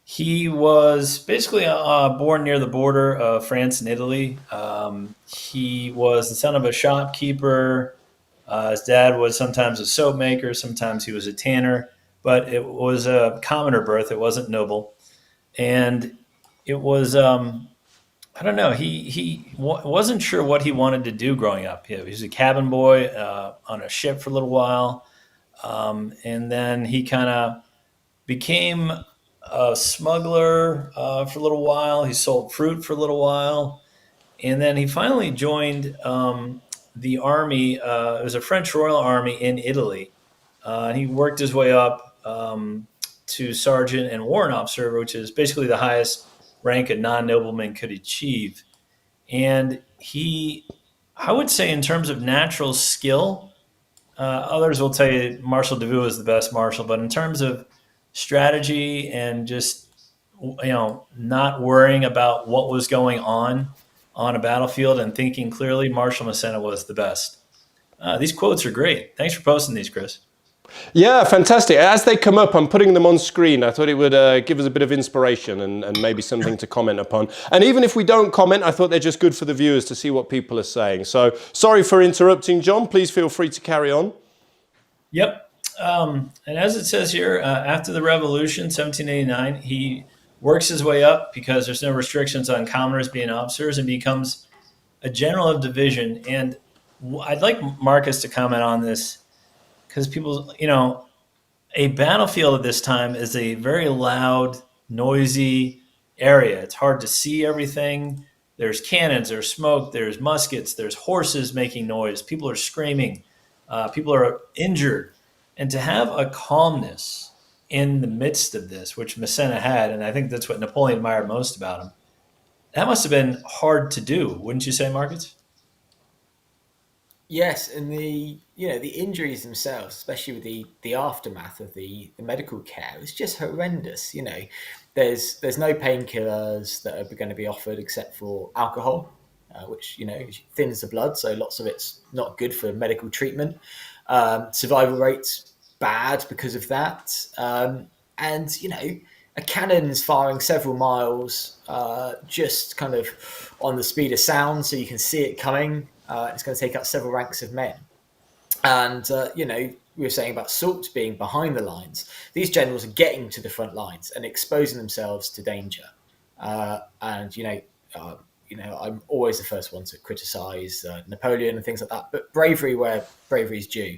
He was basically born near the border of France and Italy. He was the son of a shopkeeper. His dad was sometimes a soap maker, sometimes he was a tanner. But it was a commoner birth. It wasn't noble. And it was I don't know. Wasn't sure what he wanted to do growing up. He was a cabin boy on a ship for a little while, and then he kind of became a smuggler for a little while. He sold fruit for a little while, and then he finally joined the army. It was a French Royal Army in Italy, and he worked his way up to sergeant and warrant officer, which is basically the highest rank a non-nobleman could achieve. And I would say, in terms of natural skill, others will tell you Marshal Davout is the best marshal, but in terms of strategy and just not worrying about what was going on a battlefield and thinking clearly, Marshal Massena was the best. These quotes are great. Thanks for posting these, Chris. Yeah, fantastic. As they come up, I'm putting them on screen. I thought it would give us a bit of inspiration and maybe something to comment upon. And even if we don't comment, I thought they're just good for the viewers to see what people are saying. So sorry for interrupting, John. Please feel free to carry on. Yep. And as it says here, after the Revolution, 1789, he works his way up because there's no restrictions on commoners being officers and becomes a general of division. And I'd like Marcus to comment on this because people, a battlefield at this time is a very loud, noisy area. It's hard to see everything. There's cannons, there's smoke, there's muskets, there's horses making noise. People are screaming. People are injured. And to have a calmness in the midst of this, which Massena had, and I think that's what Napoleon admired most about him, that must have been hard to do, wouldn't you say, Marcus? Yes, and the injuries themselves, especially with the aftermath of the medical care, was just horrendous. There's no painkillers that are going to be offered except for alcohol, which thins the blood, so lots of it's not good for medical treatment. Survival rates bad because of that, and a cannon's firing several miles, just kind of on the speed of sound, so you can see it coming. It's going to take out several ranks of men. And, we were saying about Soult being behind the lines. These generals are getting to the front lines and exposing themselves to danger. I'm always the first one to criticize Napoleon and things like that. But bravery where bravery is due.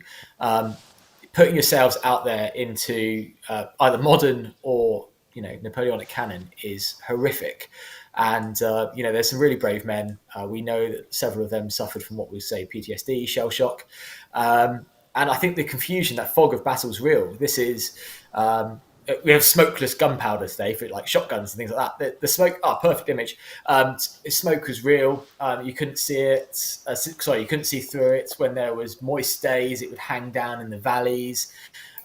Putting yourselves out there into either modern or, Napoleonic cannon is horrific. And, there's some really brave men. We know that several of them suffered from what we say PTSD, shell shock. And I think the confusion, that fog of battle is real. This is, we have smokeless gunpowder today for like shotguns and things like that. The smoke, perfect image. Smoke was real. You couldn't see it. You couldn't see through it. When there was moist days, it would hang down in the valleys.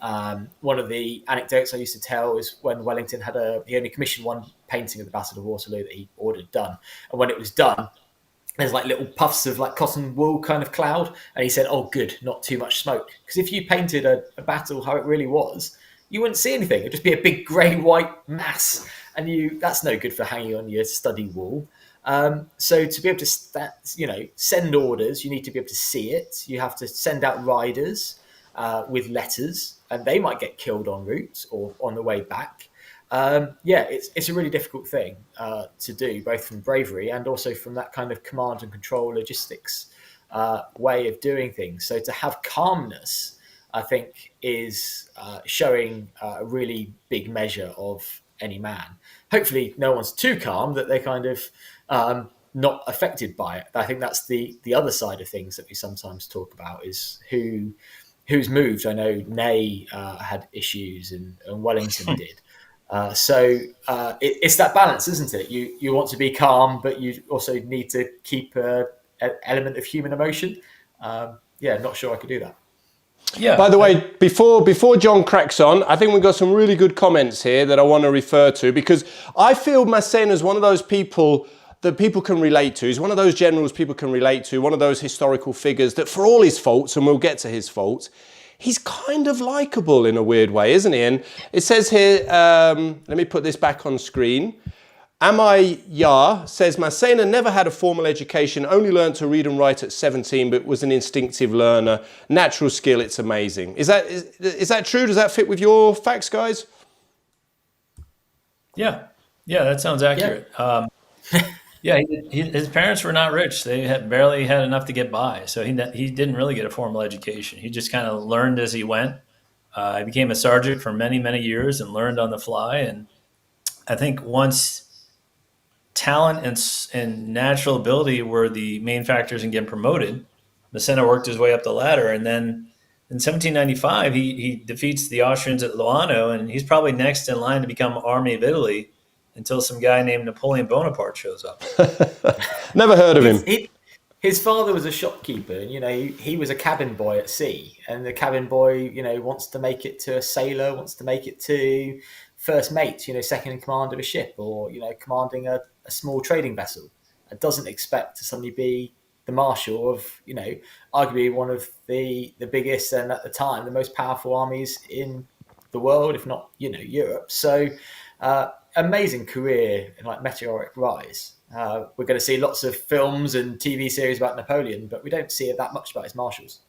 One of the anecdotes I used to tell is when Wellington he only commissioned one painting of the Battle of Waterloo that he ordered done. And when it was done, there's like little puffs of like cotton wool kind of cloud. And he said, oh, good, not too much smoke. Because if you painted a battle how it really was, you wouldn't see anything. It'd just be a big grey-white mass. And that's no good for hanging on your study wall. So to be able to, send orders, you need to be able to see it. You have to send out riders with letters, and they might get killed en route or on the way back. It's a really difficult thing to do, both from bravery and also from that kind of command and control logistics way of doing things. So to have calmness, I think, is showing a really big measure of any man. Hopefully no one's too calm that they're kind of not affected by it. I think that's the other side of things that we sometimes talk about, is who's moved. I know Ney had issues and Wellington did. It's that balance, isn't it? You want to be calm, but you also need to keep an element of human emotion. Not sure I could do that. Yeah. By the way, before John cracks on, I think we've got some really good comments here that I want to refer to, because I feel Massena is one of those people that people can relate to. He's one of those generals people can relate to, one of those historical figures that, for all his faults, and we'll get to his faults, he's kind of likable in a weird way, isn't he? And it says here, let me put this back on screen. Amai Yar says, Massena never had a formal education, only learned to read and write at 17, but was an instinctive learner. Natural skill, it's amazing. Is that true? Does that fit with your facts, guys? Yeah, that sounds accurate. Yeah, his parents were not rich. They had barely had enough to get by. So he didn't really get a formal education. He just kind of learned as he went. He became a sergeant for many, many years and learned on the fly. And I think once talent and natural ability were the main factors in getting promoted, Massena worked his way up the ladder. And then in 1795, he defeats the Austrians at Loano, and he's probably next in line to become Army of Italy until some guy named Napoleon Bonaparte shows up. Never heard of him. His father was a shopkeeper, and he was a cabin boy at sea. And the cabin boy, wants to make it to a sailor, wants to make it to first mate, second in command of a ship, or commanding a small trading vessel. It doesn't expect to suddenly be the marshal of arguably one of the biggest and at the time the most powerful armies in the world, if not Europe. So amazing career and like meteoric rise. We're going to see lots of films and TV series about Napoleon, but we don't see that much about his marshals.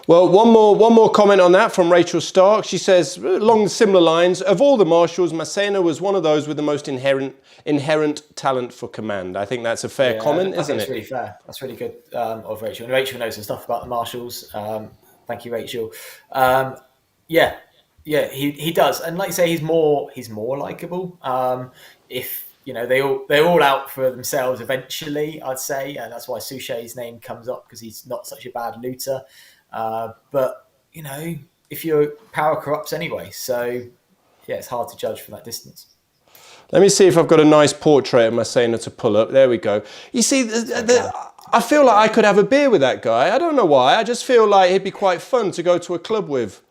Well, one more comment on that from Rachel Stark. She says, along similar lines, of all the marshals, Massena was one of those with the most inherent talent for command. I think that's a fair comment, isn't it? That's really fair. That's really good of Rachel. And Rachel knows some stuff about the marshals. Thank you, Rachel. Yeah, he does. And like you say, he's more likable. If they're all out for themselves eventually, I'd say, and that's why Suchet's name comes up, because he's not such a bad looter. But if your power corrupts anyway, so yeah, it's hard to judge from that distance. Let me see if I've got a nice portrait of Massena to pull up. There we go. You see, I feel like I could have a beer with that guy. I don't know why. I just feel like he'd be quite fun to go to a club with.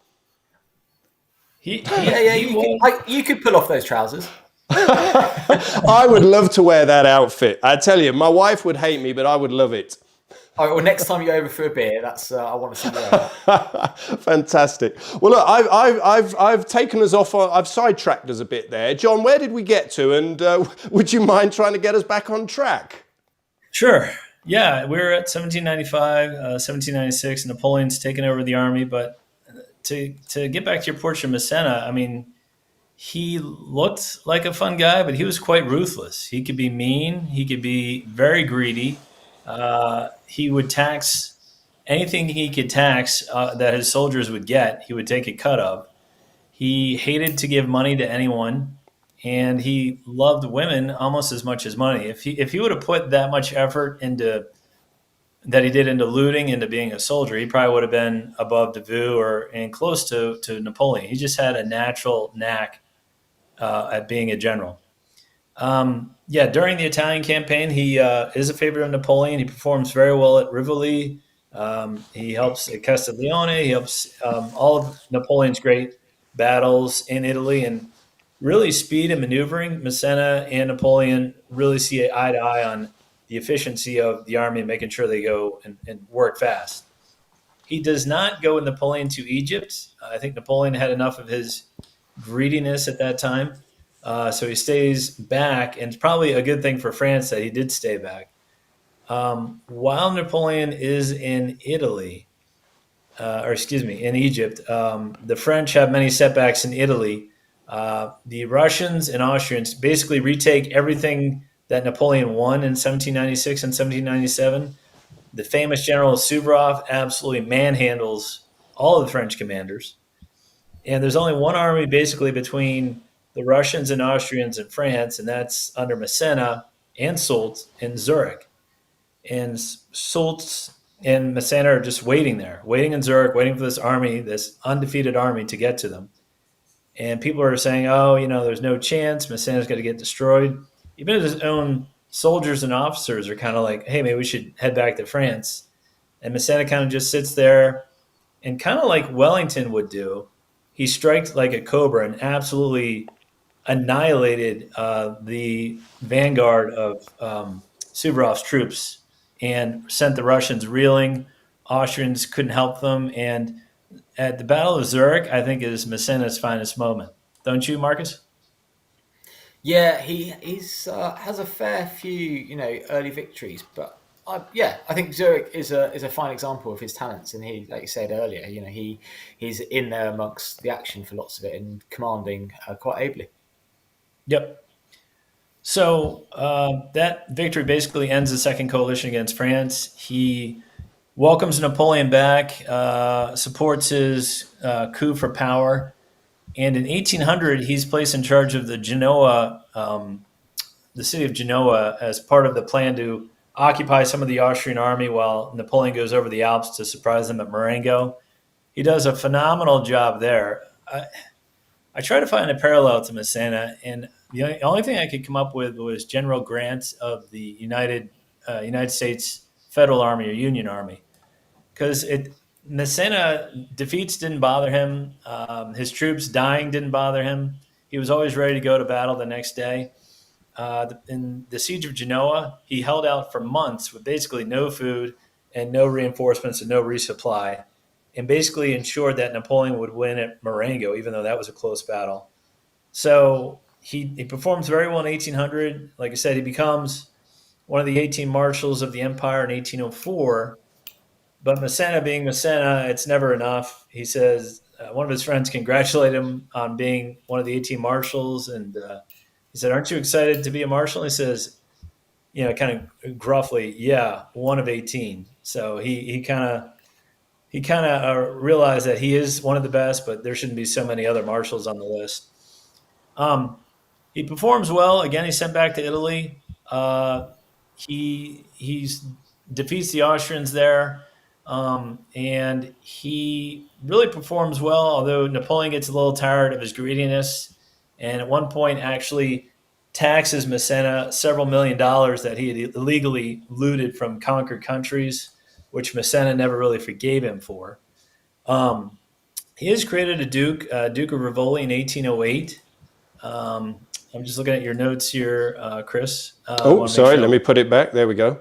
You could pull off those trousers. I would love to wear that outfit. I tell you, my wife would hate me, but I would love it. All right, well, next time you're over for a beer, that's I want to see you. Fantastic. Well, look, I've taken us off. I've sidetracked us a bit there. John, where did we get to? And would you mind trying to get us back on track? Sure. Yeah, we're at 1795, 1796. Napoleon's taken over the army. But to get back to your portrait of Massena, I mean, he looked like a fun guy, but he was quite ruthless. He could be mean. He could be very greedy. He would tax anything he could tax that his soldiers would get. He would take a cut of. He hated to give money to anyone, and he loved women almost as much as money. If he would have put that much effort into that he did into looting, into being a soldier, he probably would have been above Davout and close to Napoleon. He just had a natural knack at being a general. During the Italian campaign, he is a favorite of Napoleon. He performs very well at Rivoli. He helps at Castiglione. He helps all of Napoleon's great battles in Italy. And really, speed and maneuvering, Massena and Napoleon really see eye to eye on the efficiency of the army and making sure they go and work fast. He does not go with Napoleon to Egypt. I think Napoleon had enough of his greediness at that time. So he stays back, and it's probably a good thing for France that he did stay back. While Napoleon is in Italy, in Egypt, the French have many setbacks in Italy. The Russians and Austrians basically retake everything that Napoleon won in 1796 and 1797. The famous General Suvorov absolutely manhandles all of the French commanders. And there's only one army basically between the Russians and Austrians in France, and that's under Massena and Soult in Zurich. And Soult and Massena are just waiting there, waiting in Zurich, waiting for this army, this undefeated army to get to them. And people are saying, there's no chance. Massena's got to get destroyed. Even his own soldiers and officers are kind of like, hey, maybe we should head back to France. And Massena kind of just sits there and kind of like Wellington would do. He strikes like a cobra and absolutely annihilated the vanguard of Suvorov's troops and sent the Russians reeling. Austrians couldn't help them. And at the Battle of Zurich, I think is Massena's finest moment. Don't you, Marcus? Yeah, he's has a fair few, early victories, but I think Zurich is a fine example of his talents, and he, like you said earlier, he's in there amongst the action for lots of it and commanding quite ably. Yep. So that victory basically ends the Second Coalition against France. He welcomes Napoleon back, supports his coup for power, and in 1800 he's placed in charge of the city of Genoa, as part of the plan to occupy some of the Austrian army while Napoleon goes over the Alps to surprise them at Marengo. He does a phenomenal job there. I try to find a parallel to Massena, and the only thing I could come up with was General Grant of the United States Federal Army or Union Army, because it Massena defeats didn't bother him. His troops dying didn't bother him. He was always ready to go to battle the next day. In the siege of Genoa, he held out for months with basically no food and no reinforcements and no resupply, and basically ensured that Napoleon would win at Marengo, even though that was a close battle. So he performs very well in 1800. Like I said, he becomes one of the 18 marshals of the empire in 1804. But Massena being Massena, it's never enough. He says one of his friends congratulated him on being one of the 18 marshals, and he said, "Aren't you excited to be a marshal?" And he says, kind of gruffly, "Yeah, one of 18." So he kind of realized that he is one of the best, but there shouldn't be so many other marshals on the list. Um, he performs well. Again, he's sent back to Italy. He defeats the Austrians there, and he really performs well. Although Napoleon gets a little tired of his greediness, and at one point actually taxes Massena several $1,000,000 that he had illegally looted from conquered countries, which Massena never really forgave him for. Um, he is created a duke, Duke of Rivoli in 1808. Um, I'm just looking at your notes here, Chris. Oh, sorry, let me put it back. There we go.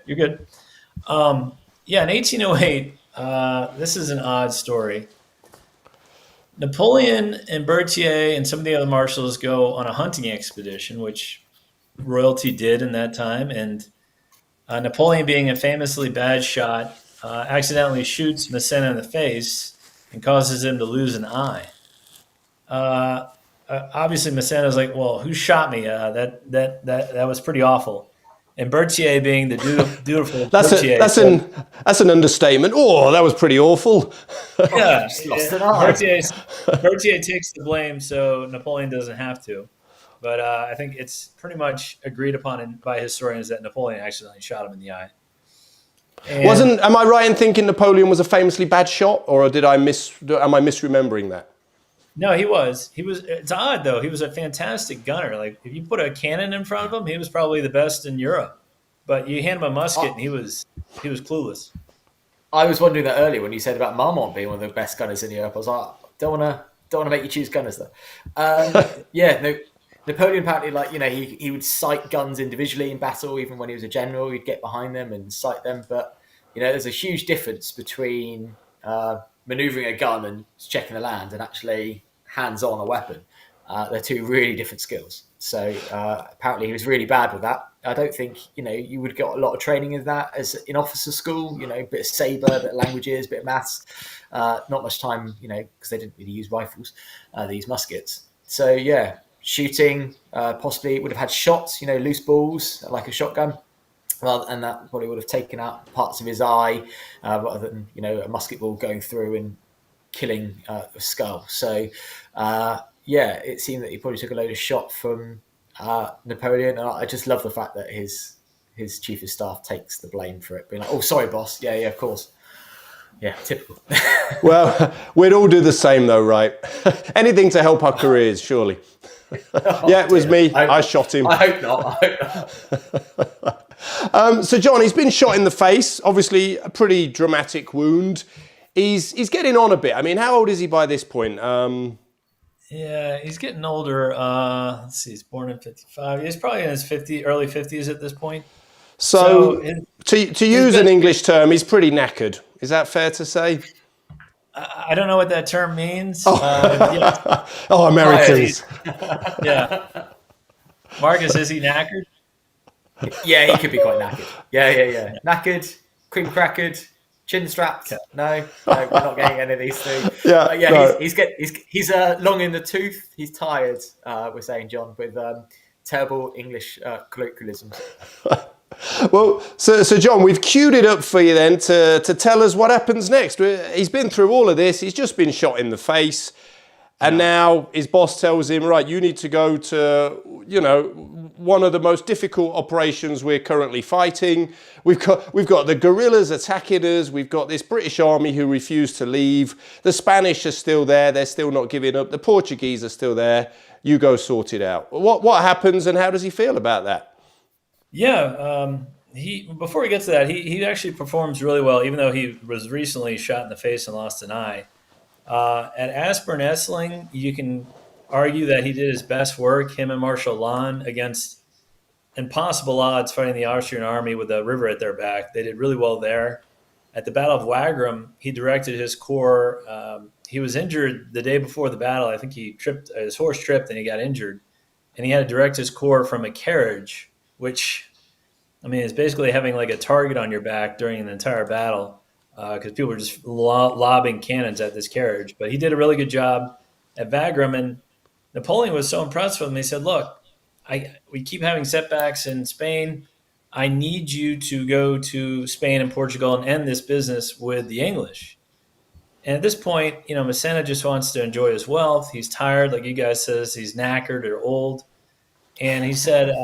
You're good. Yeah, in 1808, this is an odd story. Napoleon and Berthier and some of the other marshals go on a hunting expedition, which royalty did in that time. And Napoleon, being a famously bad shot, accidentally shoots Massena in the face and causes him to lose an eye. Obviously, Massena's like, "Well, who shot me? That was pretty awful." And Berthier, being the dutiful Berthier, that's an understatement. Oh, that was pretty awful. yeah, Just lost an eye. Berthier takes the blame, so Napoleon doesn't have to. But I think it's pretty much agreed upon by historians that Napoleon accidentally shot him in the eye. And Am I right in thinking Napoleon was a famously bad shot, or am I misremembering that? No, he was. It's odd though. He was a fantastic gunner. Like if you put a cannon in front of him, he was probably the best in Europe. But you hand him a musket, and he was clueless. I was wondering that earlier when you said about Marmont being one of the best gunners in Europe. I was like, don't want to make you choose gunners though. Yeah, no. Napoleon apparently, he would sight guns individually in battle. Even when he was a general, he'd get behind them and sight them. But there's a huge difference between maneuvering a gun and checking the land and actually hands-on a weapon. They're two really different skills. So apparently he was really bad with that. I don't think, you would get a lot of training in that as in officer school, a bit of saber, a bit of languages, a bit of maths. Not much time, because they didn't really use rifles, they used muskets. So yeah, shooting, possibly would have had shots, loose balls, like a shotgun. Well, and that probably would have taken out parts of his eye, rather than a musket ball going through and killing a skull. So yeah, it seemed that he probably took a load of shot from Napoleon, and I just love the fact that his chief of staff takes the blame for it, being like, "Oh, sorry, boss. Yeah, of course." Yeah, typical. Well, we'd all do the same though, right? Anything to help our careers, surely. Yeah, it was me. I shot him. I hope not. So John, he's been shot in the face, obviously a pretty dramatic wound. He's getting on a bit. I mean, how old is he by this point? Yeah, he's getting older. Let's see, he's born in 55. He's probably in his early 50s at this point. So to use an English term, he's pretty knackered. Is that fair to say? I don't know what that term means. Yeah. Oh, Americans. Yeah. Marcus, is he knackered? Yeah, he could be quite knackered. Yeah. Knackered, cream crackered, chin strapped. No, we're not getting any of these two. Yeah, yeah. No. He's long in the tooth. He's tired. We're saying, John, with terrible English colloquialisms. Well, so John, we've queued it up for you then to tell us what happens next. He's been through all of this. He's just been shot in the face. And now his boss tells him, right, you need to go to, one of the most difficult operations we're currently fighting. We've got the guerrillas attacking us. We've got this British army who refuse to leave. The Spanish are still there. They're still not giving up. The Portuguese are still there. You go sort it out. What happens and how does he feel about that? Yeah, before we get to that, he actually performs really well, even though he was recently shot in the face and lost an eye. At Aspern-Essling, you can argue that he did his best work, him and Marshal against impossible odds fighting the Austrian army with a river at their back. They did really well there. At the Battle of Wagram, he directed his corps. He was injured the day before the battle. I think his horse tripped and he got injured. And he had to direct his corps from a carriage, which, I mean, is basically having like a target on your back during an entire battle. Because people were just lobbing cannons at this carriage. But he did a really good job at Wagram, and Napoleon was so impressed with him. He said, look, we keep having setbacks in Spain. I need you to go to Spain and Portugal and end this business with the English. And at this point, Massena just wants to enjoy his wealth. He's tired, like you guys says, he's knackered or old. And he said,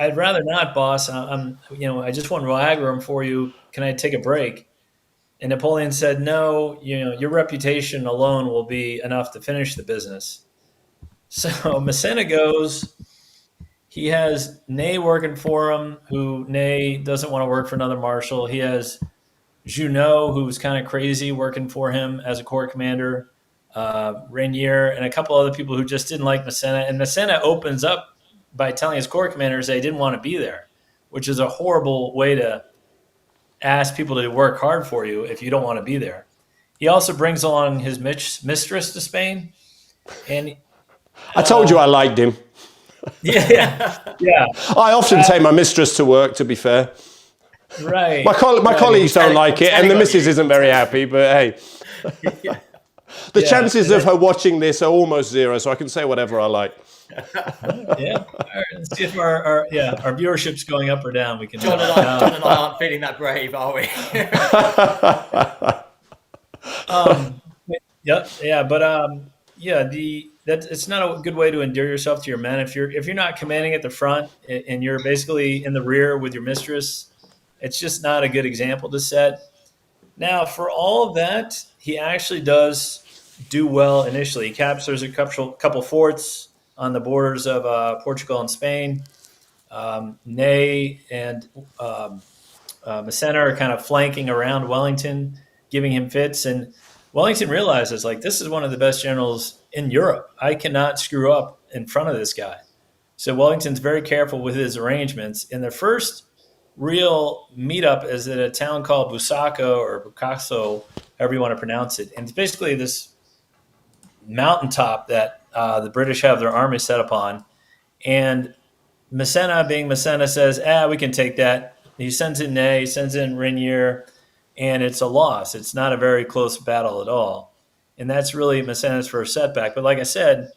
I'd rather not, boss. I just won Wagram for you. Can I take a break? And Napoleon said, no, your reputation alone will be enough to finish the business. So Massena goes. He has Ney working for him, who Ney doesn't want to work for another marshal. He has Junot, who's kind of crazy, working for him as a corps commander, Renier, and a couple other people who just didn't like Massena. And Massena opens up by telling his corps commanders they didn't want to be there, which is a horrible way to ask people to work hard for you if you don't want to be there. He also brings along his mistress to Spain. And I told you I liked him. Yeah. I often take my mistress to work, to be fair. Right. My colleagues don't like it, and the missus isn't very happy, but hey. The chances of her watching this are almost zero, so I can say whatever I like. Yeah. All right. Let's see if our viewership's going up or down. We can. John and I aren't feeling that brave, are we? It's not a good way to endear yourself to your men. If you're not commanding at the front and you're basically in the rear with your mistress, it's just not a good example to set. Now, for all of that, he actually does do well initially. He captures a couple forts on the borders of Portugal and Spain. Ney and Massena are kind of flanking around Wellington, giving him fits. And Wellington realizes, this is one of the best generals in Europe. I cannot screw up in front of this guy. So Wellington's very careful with his arrangements. In their first real meetup is at a town called Busaco or Bucaso, however you want to pronounce it. And it's basically this mountaintop that the British have their army set upon. And Massena, being Massena, says, we can take that. He sends in Ney, sends in Renier, and it's a loss. It's not a very close battle at all. And that's really Massena's first setback. But like I said,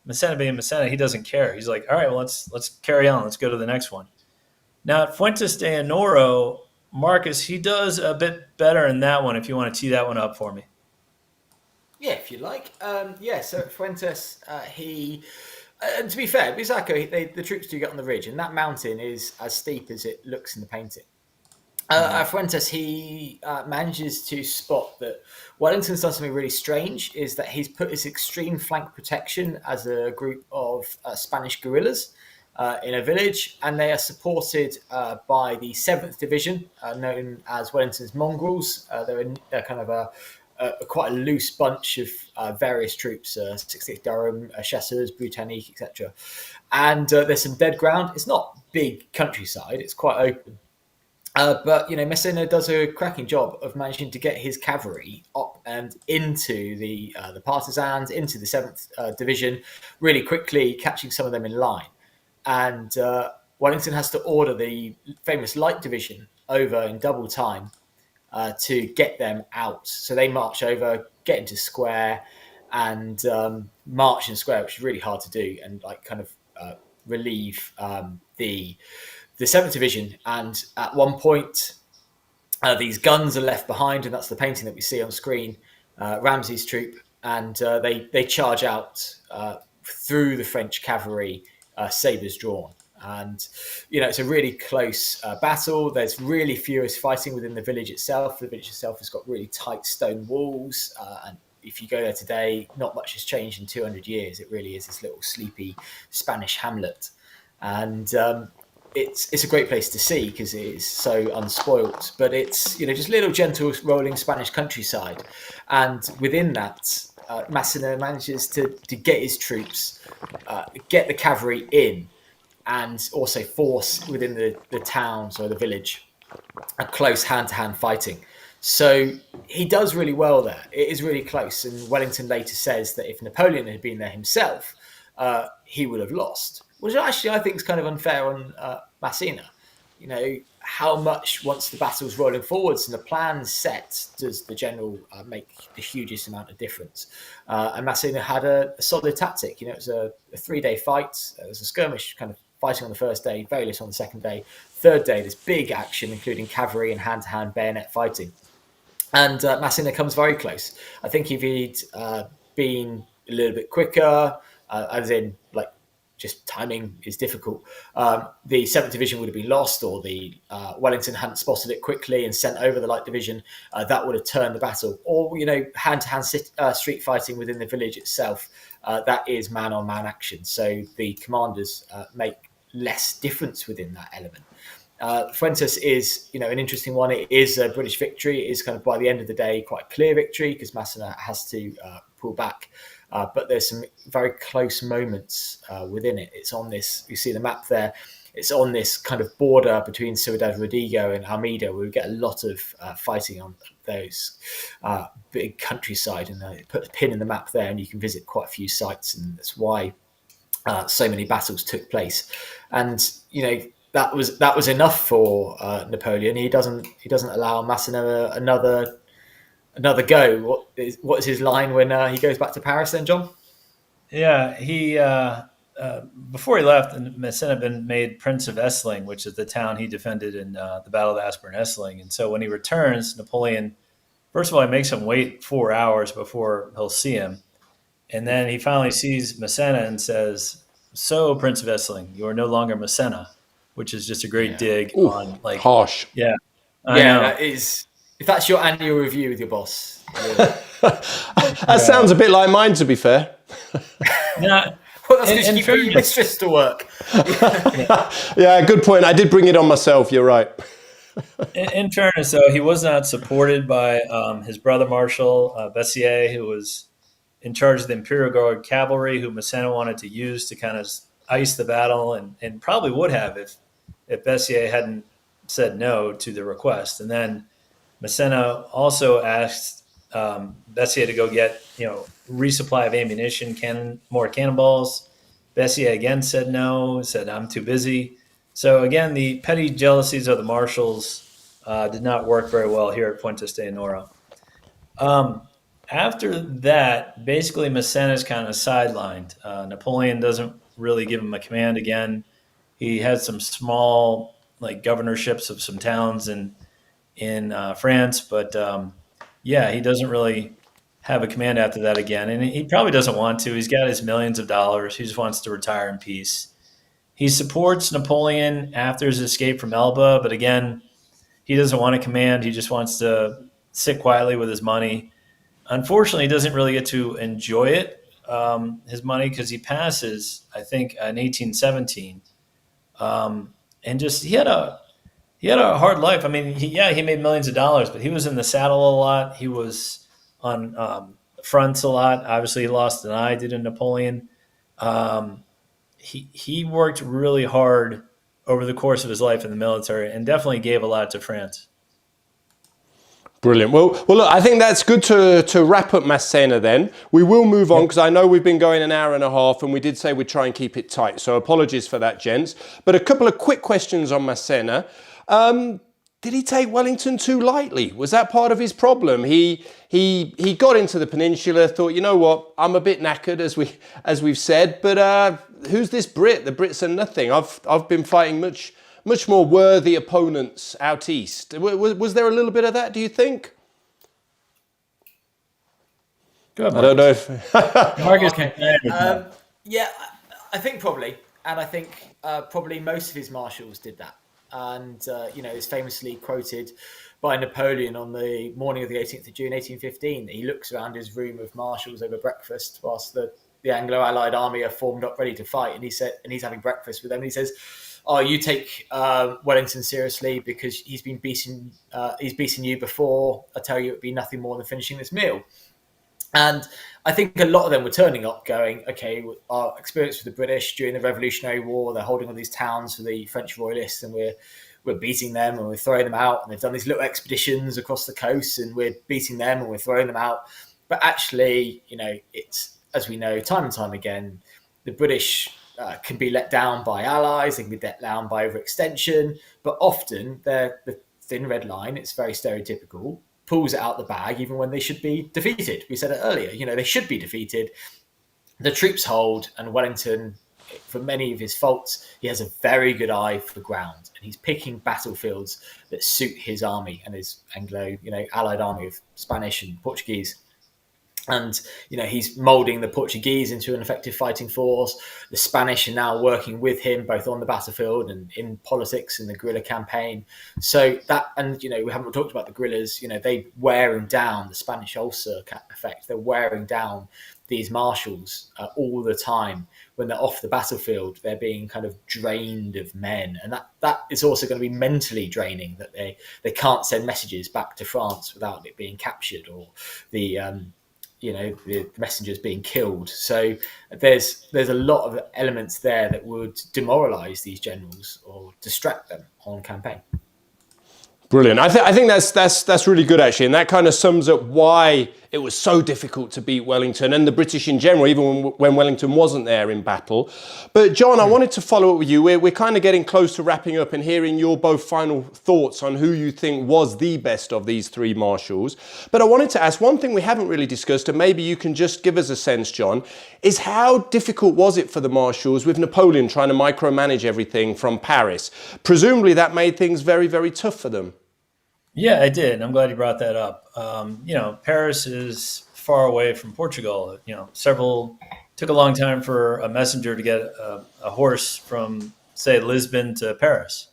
Massena being Massena, he doesn't care. He's like, all right, well, let's carry on. Let's go to the next one. Now, at Fuentes de Enoro, Marcus, he does a bit better in that one, if you want to tee that one up for me. Yeah, if you like. So at Fuentes, to be fair, Busaco, the troops do get on the ridge, and that mountain is as steep as it looks in the painting. At Fuentes, he manages to spot that Wellington's done something really strange, is that he's put his extreme flank protection as a group of Spanish guerrillas in a village, and they are supported by the 7th Division, known as Wellington's Mongrels. They're kind of quite a loose bunch of various troops, 68th Durham, Chasseurs, Britannique, etc. And there's some dead ground. It's not big countryside. It's quite open. But Massena does a cracking job of managing to get his cavalry up and into the partisans, into the 7th Division, really quickly, catching some of them in line. And Wellington has to order the famous Light Division over in double time to get them out. So they march over, get into square, and march in square, which is really hard to do, and relieve the 7th Division. And at one point, these guns are left behind, and that's the painting that we see on screen, Ramsay's troop, and they charge out through the French cavalry, sabres drawn. And, it's a really close battle. There's really furious fighting within the village itself. The village itself has got really tight stone walls. And if you go there today, not much has changed in 200 years. It really is this little sleepy Spanish hamlet. And it's a great place to see because it is so unspoilt. But it's, just little gentle rolling Spanish countryside. And within that, Massena manages to get his troops, get the cavalry in, and also force within the towns or the village a close hand-to-hand fighting. So he does really well there. It is really close. And Wellington later says that if Napoleon had been there himself, he would have lost, which actually I think is kind of unfair on Massena. How much, once the battle's rolling forwards and the plan's set, does the general make the hugest amount of difference? And Massena had a solid tactic. It was a 3-day fight. It was a skirmish kind of fighting on the first day, very little on the second day. Third day, there's big action, including cavalry and hand-to-hand bayonet fighting. And Massena comes very close. I think if he'd been a little bit quicker, as in, just timing is difficult, the 7th Division would have been lost, or the Wellington hadn't spotted it quickly and sent over the Light Division. That would have turned the battle. Or, hand-to-hand street fighting within the village itself, that is man-on-man action. So the commanders make less difference within that element. Fuentes is, an interesting one. It is a British victory. It is kind of, by the end of the day, quite a clear victory because Massena has to pull back. But there's some very close moments within it. It's on this, you see the map there, it's on this kind of border between Ciudad Rodrigo and Almeida, where we get a lot of fighting on those big countryside. And they put a pin in the map there, and you can visit quite a few sites, and that's why so many battles took place. And, that was enough for Napoleon. He doesn't allow Massena another go. What is his line when he goes back to Paris then, John? Yeah, he before he left, Massena had been made Prince of Essling, which is the town he defended in the Battle of Aspern-Essling. And so when he returns, Napoleon, first of all, he makes him wait 4 hours before he'll see him. And then he finally sees Massena and says, "So, Prince of Essling, you are no longer Massena," which is just a great dig on, harsh. Yeah. That is. If that's your annual review with your boss. That sounds a bit like mine, to be fair. Yeah. Well, that's because you put your mistress to work. Yeah, good point. I did bring it on myself. You're right. In fairness, though, he was not supported by his brother Marshal, Bessier, who was in charge of the Imperial Guard cavalry, who Massena wanted to use to kind of ice the battle, and probably would have if Bessier hadn't said no to the request. And then Massena also asked Bessier to go get, resupply of ammunition, more cannonballs. Bessier again said no, said, "I'm too busy." So again, the petty jealousies of the Marshals did not work very well here at Fuentes de Honora. After that, basically Massena is kind of sidelined. Napoleon doesn't really give him a command again. He had some small governorships of some towns in France, but he doesn't really have a command after that again, and he probably doesn't want to. He's got his millions of dollars. He just wants to retire in peace. He supports Napoleon after his escape from Elba, but again, he doesn't want a command. He just wants to sit quietly with his money. Unfortunately, he doesn't really get to enjoy it, his money, because he passes, I think, in 1817, and just he had a hard life. I mean, he made millions of dollars, but he was in the saddle a lot. He was on fronts a lot. Obviously, he lost an eye due to Napoleon. He worked really hard over the course of his life in the military, and definitely gave a lot to France. Brilliant. Well, look, I think that's good to wrap up Massena then. We will move on because I know we've been going an hour and a half, and we did say we'd try and keep it tight. So apologies for that, gents. But a couple of quick questions on Massena. did he take Wellington too lightly? Was that part of his problem? He got into the peninsula, thought, you know what, I'm a bit knackered, as we've said, but who's this Brit? The Brits are nothing. I've been fighting much more worthy opponents out east. Was there a little bit of that, do you think? Go ahead, I don't know if Marcus. Okay. Yeah, I think probably. And I think probably most of his marshals did that. And, it's famously quoted by Napoleon on the morning of the 18th of June, 1815. He looks around his room of marshals over breakfast whilst the Anglo-Allied army are formed up ready to fight. And he's having breakfast with them. And he says, "Oh, you take Wellington seriously because he's beaten you before. I tell you, it'd be nothing more than finishing this meal." And I think a lot of them were turning up going, okay, our experience with the British during the Revolutionary War, they're holding all these towns for the French royalists and we're beating them and we're throwing them out. And they've done these little expeditions across the coast and we're beating them and we're throwing them out. But actually, it's, as we know, time and time again, the British can be let down by allies, they can be let down by overextension, but often they're the thin red line, it's very stereotypical, pulls it out the bag even when they should be defeated. We said it earlier, they should be defeated. The troops hold, and Wellington, for many of his faults, he has a very good eye for ground, and he's picking battlefields that suit his army and his Anglo, allied army of Spanish and Portuguese. And, he's moulding the Portuguese into an effective fighting force. The Spanish are now working with him, both on the battlefield and in politics in the guerrilla campaign. So that, and, we haven't talked about the guerrillas, they wearing down the Spanish ulcer effect. They're wearing down these marshals all the time. When they're off the battlefield, they're being kind of drained of men. And that is also going to be mentally draining, that they can't send messages back to France without it being captured or the messengers being killed. So there's a lot of elements there that would demoralize these generals or distract them on campaign. Brilliant. I think that's really good, actually, and that kind of sums up why it was so difficult to beat Wellington and the British in general, even when Wellington wasn't there in battle. But John, I wanted to follow up with you. We're kind of getting close to wrapping up and hearing your both final thoughts on who you think was the best of these three marshals. But I wanted to ask one thing we haven't really discussed, and maybe you can just give us a sense, John, is how difficult was it for the marshals with Napoleon trying to micromanage everything from Paris? Presumably that made things very, very tough for them. Yeah, I did. I'm glad you brought that up. Paris is far away from Portugal. Took a long time for a messenger to get a horse from, say, Lisbon to Paris.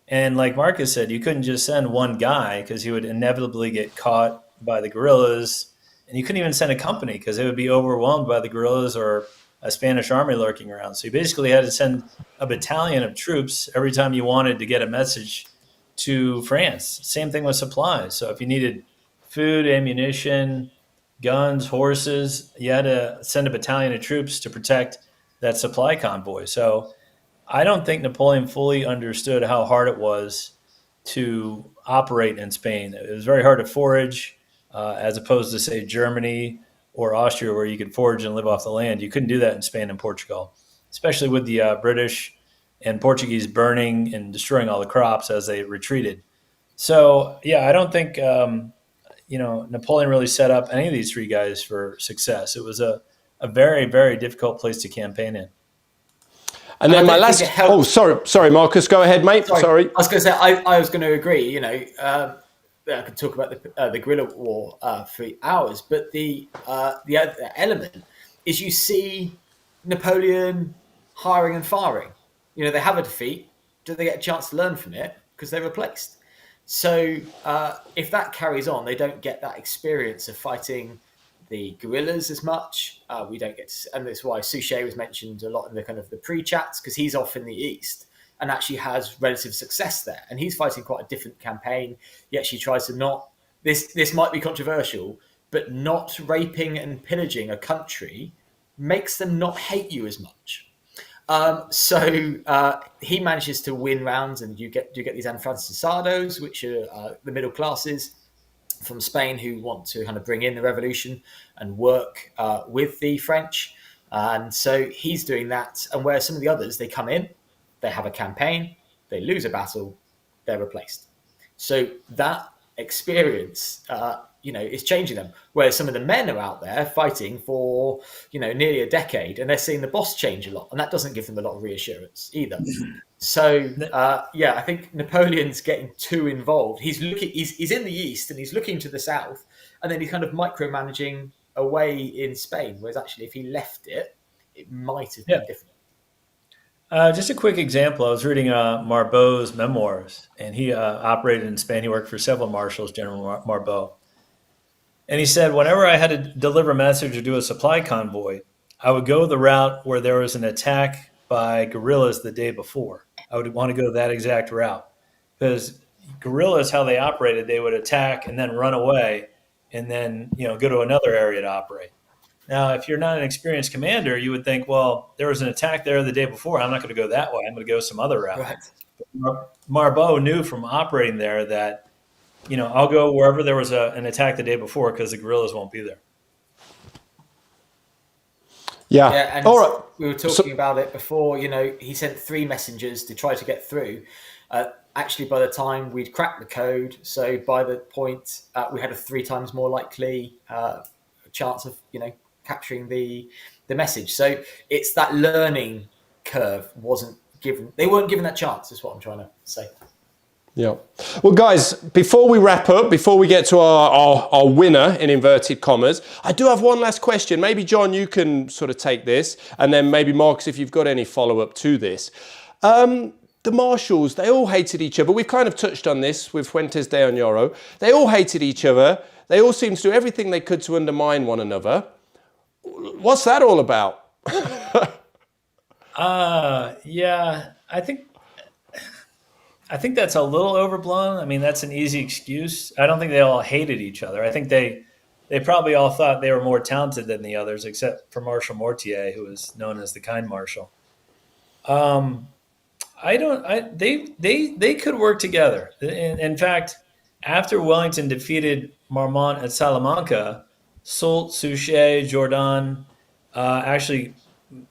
And like Marcus said, you couldn't just send one guy because he would inevitably get caught by the guerrillas. And you couldn't even send a company because they would be overwhelmed by the guerrillas or a Spanish army lurking around. So you basically had to send a battalion of troops every time you wanted to get a message to France. Same thing with supplies. So if you needed food, ammunition, guns, horses, you had to send a battalion of troops to protect that supply convoy. So I don't think Napoleon fully understood how hard it was to operate in Spain. It was very hard to forage, as opposed to, say, Germany or Austria, where you could forage and live off the land. You couldn't do that in Spain and Portugal, especially with the British and Portuguese burning and destroying all the crops as they retreated. So, yeah, I don't think, Napoleon really set up any of these three guys for success. It was a very, very difficult place to campaign in. And then my last... Oh, sorry, Marcus, go ahead, mate. Sorry. I was going to say, I was going to agree, I could talk about the guerrilla war for hours, but the other element is you see Napoleon hiring and firing. They have a defeat. Do they get a chance to learn from it? Because they're replaced. So if that carries on, they don't get that experience of fighting the guerrillas as much. We don't get to, and that's why Suchet was mentioned a lot in the kind of the pre-chats, because he's off in the east and actually has relative success there. And he's fighting quite a different campaign. He actually tries to not, this might be controversial, but not raping and pillaging a country makes them not hate you as much. So he manages to win rounds, and you get these enfrancisados, which are the middle classes from Spain who want to kind of bring in the revolution and work with the French. And so he's doing that. And where some of the others, they come in, they have a campaign, they lose a battle, they're replaced. So that experience, is changing them. Whereas some of the men are out there fighting for, nearly a decade, and they're seeing the boss change a lot, and that doesn't give them a lot of reassurance either. So I think Napoleon's getting too involved. He's in the east and he's looking to the south, and then he's kind of micromanaging away in Spain. Whereas actually, if he left it, it might have been different. Just a quick example. I was reading Marbot's memoirs, and he operated in Spain. He worked for several marshals, General Marbot. And he said, whenever I had to deliver a message or do a supply convoy, I would go the route where there was an attack by guerrillas the day before. I would want to go that exact route because guerrillas, how they operated, they would attack and then run away and then, go to another area to operate. Now, if you're not an experienced commander, you would think, well, there was an attack there the day before. I'm not going to go that way. I'm going to go some other route. Right. Marbot knew from operating there that, I'll go wherever there was an attack the day before because the guerrillas won't be there. Yeah. And all right. We were talking about it before. He sent 3 messengers to try to get through. Actually, by the time we'd cracked the code, so by the point we had a 3 times more likely chance of capturing the message. So it's that learning curve they weren't given that chance, is what I'm trying to say. Yeah. Well, guys, before we wrap up, before we get to our winner in inverted commas, I do have one last question. Maybe, John, you can sort of take this, and then maybe, Marcus, if you've got any follow-up to this. The Marshals, they all hated each other. We've kind of touched on this with Fuentes de Oñoro. They all hated each other. They all seemed to do everything they could to undermine one another. What's that all about? I think that's a little overblown. I mean, that's an easy excuse. I don't think they all hated each other. I think they probably all thought they were more talented than the others, except for Marshal Mortier, who was known as the kind Marshal. They could work together. In fact, after Wellington defeated Marmont at Salamanca, Soult, Suchet, Jourdan actually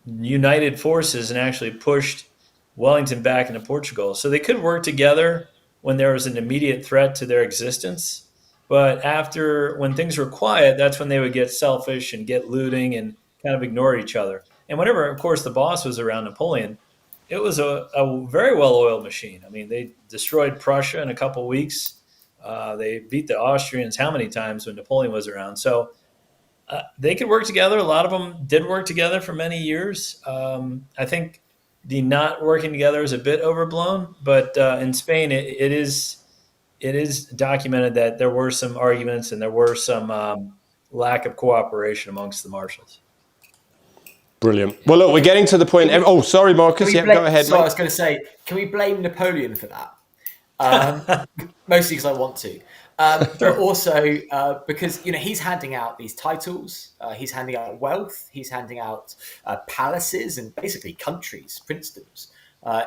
united forces and actually pushed Wellington back into Portugal. So they could work together when there was an immediate threat to their existence. But when things were quiet, that's when they would get selfish and get looting and kind of ignore each other. And whenever, of course, the boss was around, Napoleon, it was a very well-oiled machine. I mean, they destroyed Prussia in a couple of weeks. They beat the Austrians how many times when Napoleon was around? So they could work together. A lot of them did work together for many years. I think the not working together is a bit overblown, but in Spain, it is documented that there were some arguments and there were some lack of cooperation amongst the marshals. Brilliant. Well, look, we're getting to the point. Oh, sorry, Marcus. Yeah, go ahead. So I was going to say, can we blame Napoleon for that? Mostly because I want to. But also because, he's handing out these titles. He's handing out wealth. He's handing out palaces and basically countries, princedoms,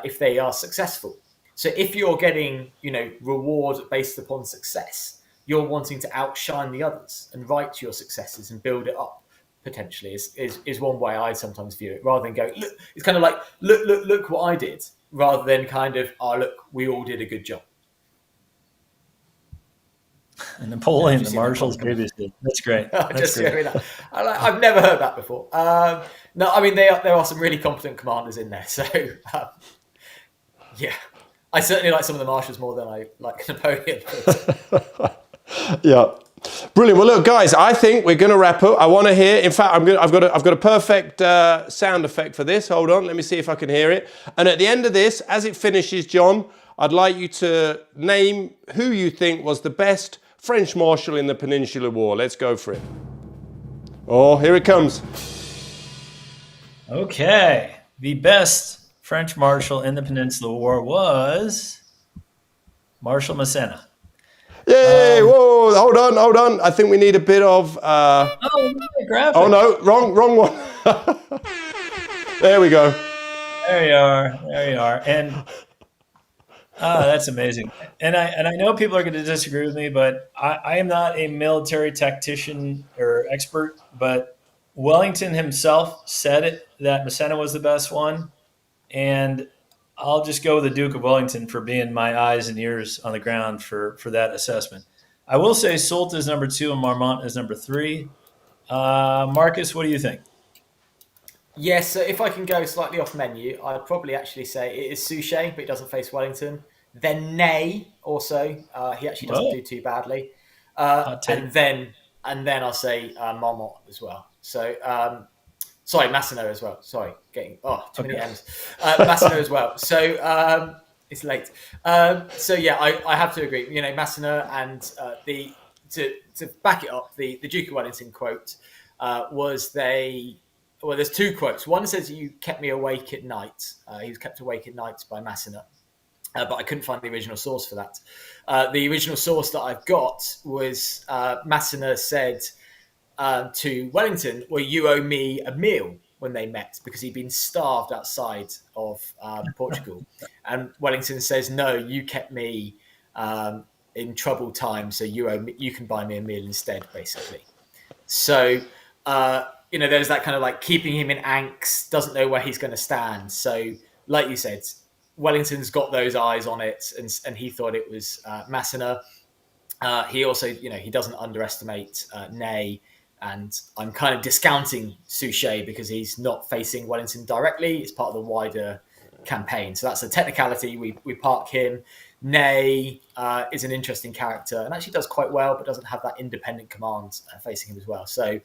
if they are successful. So if you're getting, reward based upon success, you're wanting to outshine the others and write your successes and build it up. Potentially is one way I sometimes view it, rather than go, look, it's kind of like, look what I did, rather than kind of, look, we all did a good job. And Napoleon, the Marshals previously. That's great. That's great. I've never heard that before. No, I mean, there are some really competent commanders in there. So, yeah, I certainly like some of the Marshals more than I like Napoleon. Yeah. Brilliant. Well, look, guys, I think we're going to wrap up. I want to hear. In fact, I've got a perfect sound effect for this. Hold on, let me see if I can hear it. And at the end of this, as it finishes, John, I'd like you to name who you think was the best French Marshal in the Peninsular War. Let's go for it. Oh, here it comes. Okay, the best French Marshal in the Peninsular War was Marshal Massena. Yay! Whoa! Hold on. I think we need a bit of. Oh no! Wrong one. There we go. There you are. And that's amazing. And I know people are going to disagree with me, but I am not a military tactician or expert. But Wellington himself said it that Massena was the best one, and I'll just go with the Duke of Wellington for being my eyes and ears on the ground for that assessment. I will say Soult is number 2 and Marmont is number 3. Marcus, what do you think? Yes, so if I can go slightly off menu, I'd probably actually say it is Suchet, but he doesn't face Wellington. Then Ney also, he actually doesn't do too badly. And then I'll say Marmont as well. So sorry, Masseno as well. Sorry, getting too many M's. Masseno as well. So it's late. So yeah, I have to agree. You know, Masseno and to back it up, the Duke of Wellington quote was they. Well, there's 2 quotes. One says, "You kept me awake at night." He was kept awake at night by Massena, but I couldn't find the original source for that. The original source that I've got was Massena said to Wellington, "Well, you owe me a meal," when they met, because he'd been starved outside of Portugal. And Wellington says, "No, you kept me in troubled times, so you can buy me a meal instead," basically. So. You know, there's that kind of like keeping him in angst, doesn't know where he's going to stand. So, like you said, Wellington's got those eyes on it, and he thought it was Massena. He also, you know, he doesn't underestimate Ney, and I'm kind of discounting Suchet because he's not facing Wellington directly. It's part of the wider campaign. So that's a technicality. We park him. Ney is an interesting character and actually does quite well, but doesn't have that independent command facing him as well. So,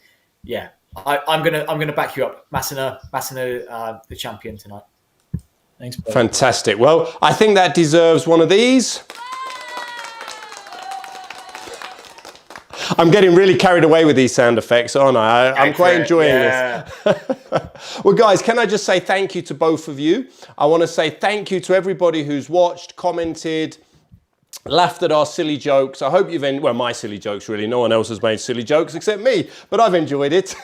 yeah. I'm gonna back you up, Massena, the champion tonight. Thanks, buddy. Fantastic. Well, I think that deserves one of these. I'm getting really carried away with these sound effects, aren't I? I'm quite enjoying this. Well, guys, can I just say thank you to both of you? I want to say thank you to everybody who's watched, commented, laughed at our silly jokes. I hope you've well, my silly jokes, really. No one else has made silly jokes except me, but I've enjoyed it.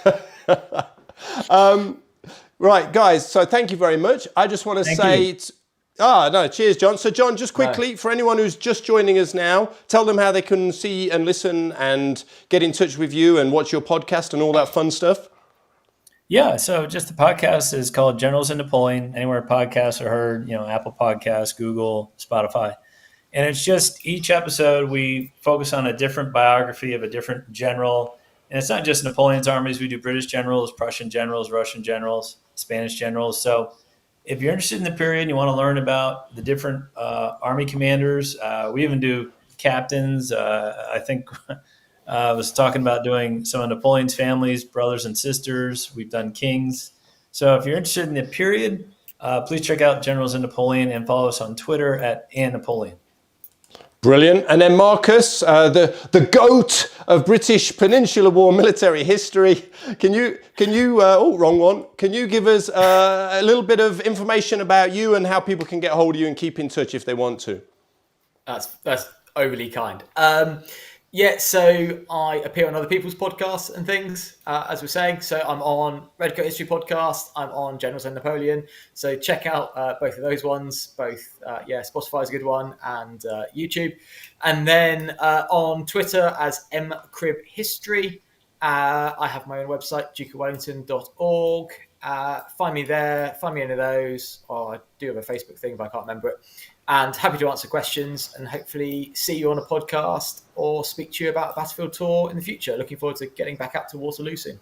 Right, guys, so thank you very much. I just want to say... no, cheers, John. So, John, just quickly, for anyone who's just joining us now, tell them how they can see and listen and get in touch with you and watch your podcast and all that fun stuff. Yeah, so just the podcast is called Generals in Napoleon. Anywhere podcasts are heard, you know, Apple Podcasts, Google, Spotify. And it's just each episode we focus on a different biography of a different general. And it's not just Napoleon's armies. We do British generals, Prussian generals, Russian generals, Spanish generals. So if you're interested in the period and you want to learn about the different army commanders, we even do captains. I think I was talking about doing some of Napoleon's families, brothers and sisters. We've done kings. So if you're interested in the period, please check out Generals in Napoleon and follow us on Twitter at @Napoleon. Brilliant. And then Marcus, the GOAT of British Peninsular War military history. Can you wrong one. Can you give us a little bit of information about you and how people can get hold of you and keep in touch if they want to? That's overly kind. Yeah, so I appear on other people's podcasts and things, as we're saying. So I'm on Redcoat History Podcast. I'm on Generals and Napoleon. So check out both of those ones. Both, Spotify is a good one, and YouTube. And then on Twitter as mcribhistory. I have my own website, dukeofwellington.org. Find me there. Find me any of those. Or I do have a Facebook thing, but I can't remember it. And happy to answer questions and hopefully see you on a podcast or speak to you about a battlefield tour in the future. Looking forward to getting back out to Waterloo soon.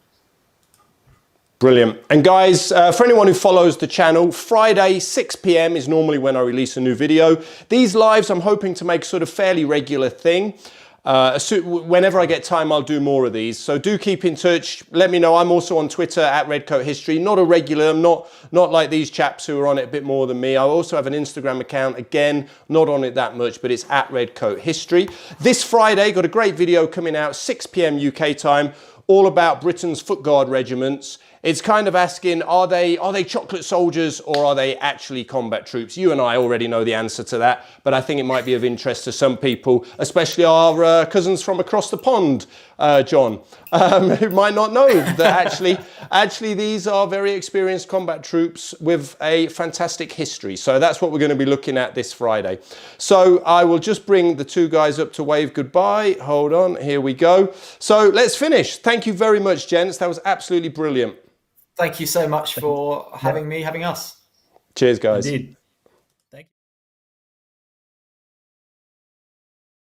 Brilliant. And guys, for anyone who follows the channel, Friday, 6 p.m. is normally when I release a new video. These lives I'm hoping to make sort of fairly regular thing. Whenever I get time, I'll do more of these. So do keep in touch. Let me know. I'm also on Twitter at Redcoat History. Not a regular. I'm not like these chaps who are on it a bit more than me. I also have an Instagram account. Again, not on it that much, but it's at Redcoat History. This Friday, got a great video coming out, 6 p.m. UK time, all about Britain's foot guard regiments. It's kind of asking, are they chocolate soldiers or are they actually combat troops? You and I already know the answer to that, but I think it might be of interest to some people, especially our cousins from across the pond, John, who might not know that actually these are very experienced combat troops with a fantastic history. So that's what we're going to be looking at this Friday. So I will just bring the two guys up to wave goodbye. Hold on, here we go. So let's finish. Thank you very much, gents. That was absolutely brilliant. Thank you so much for having us. Cheers, guys. Indeed.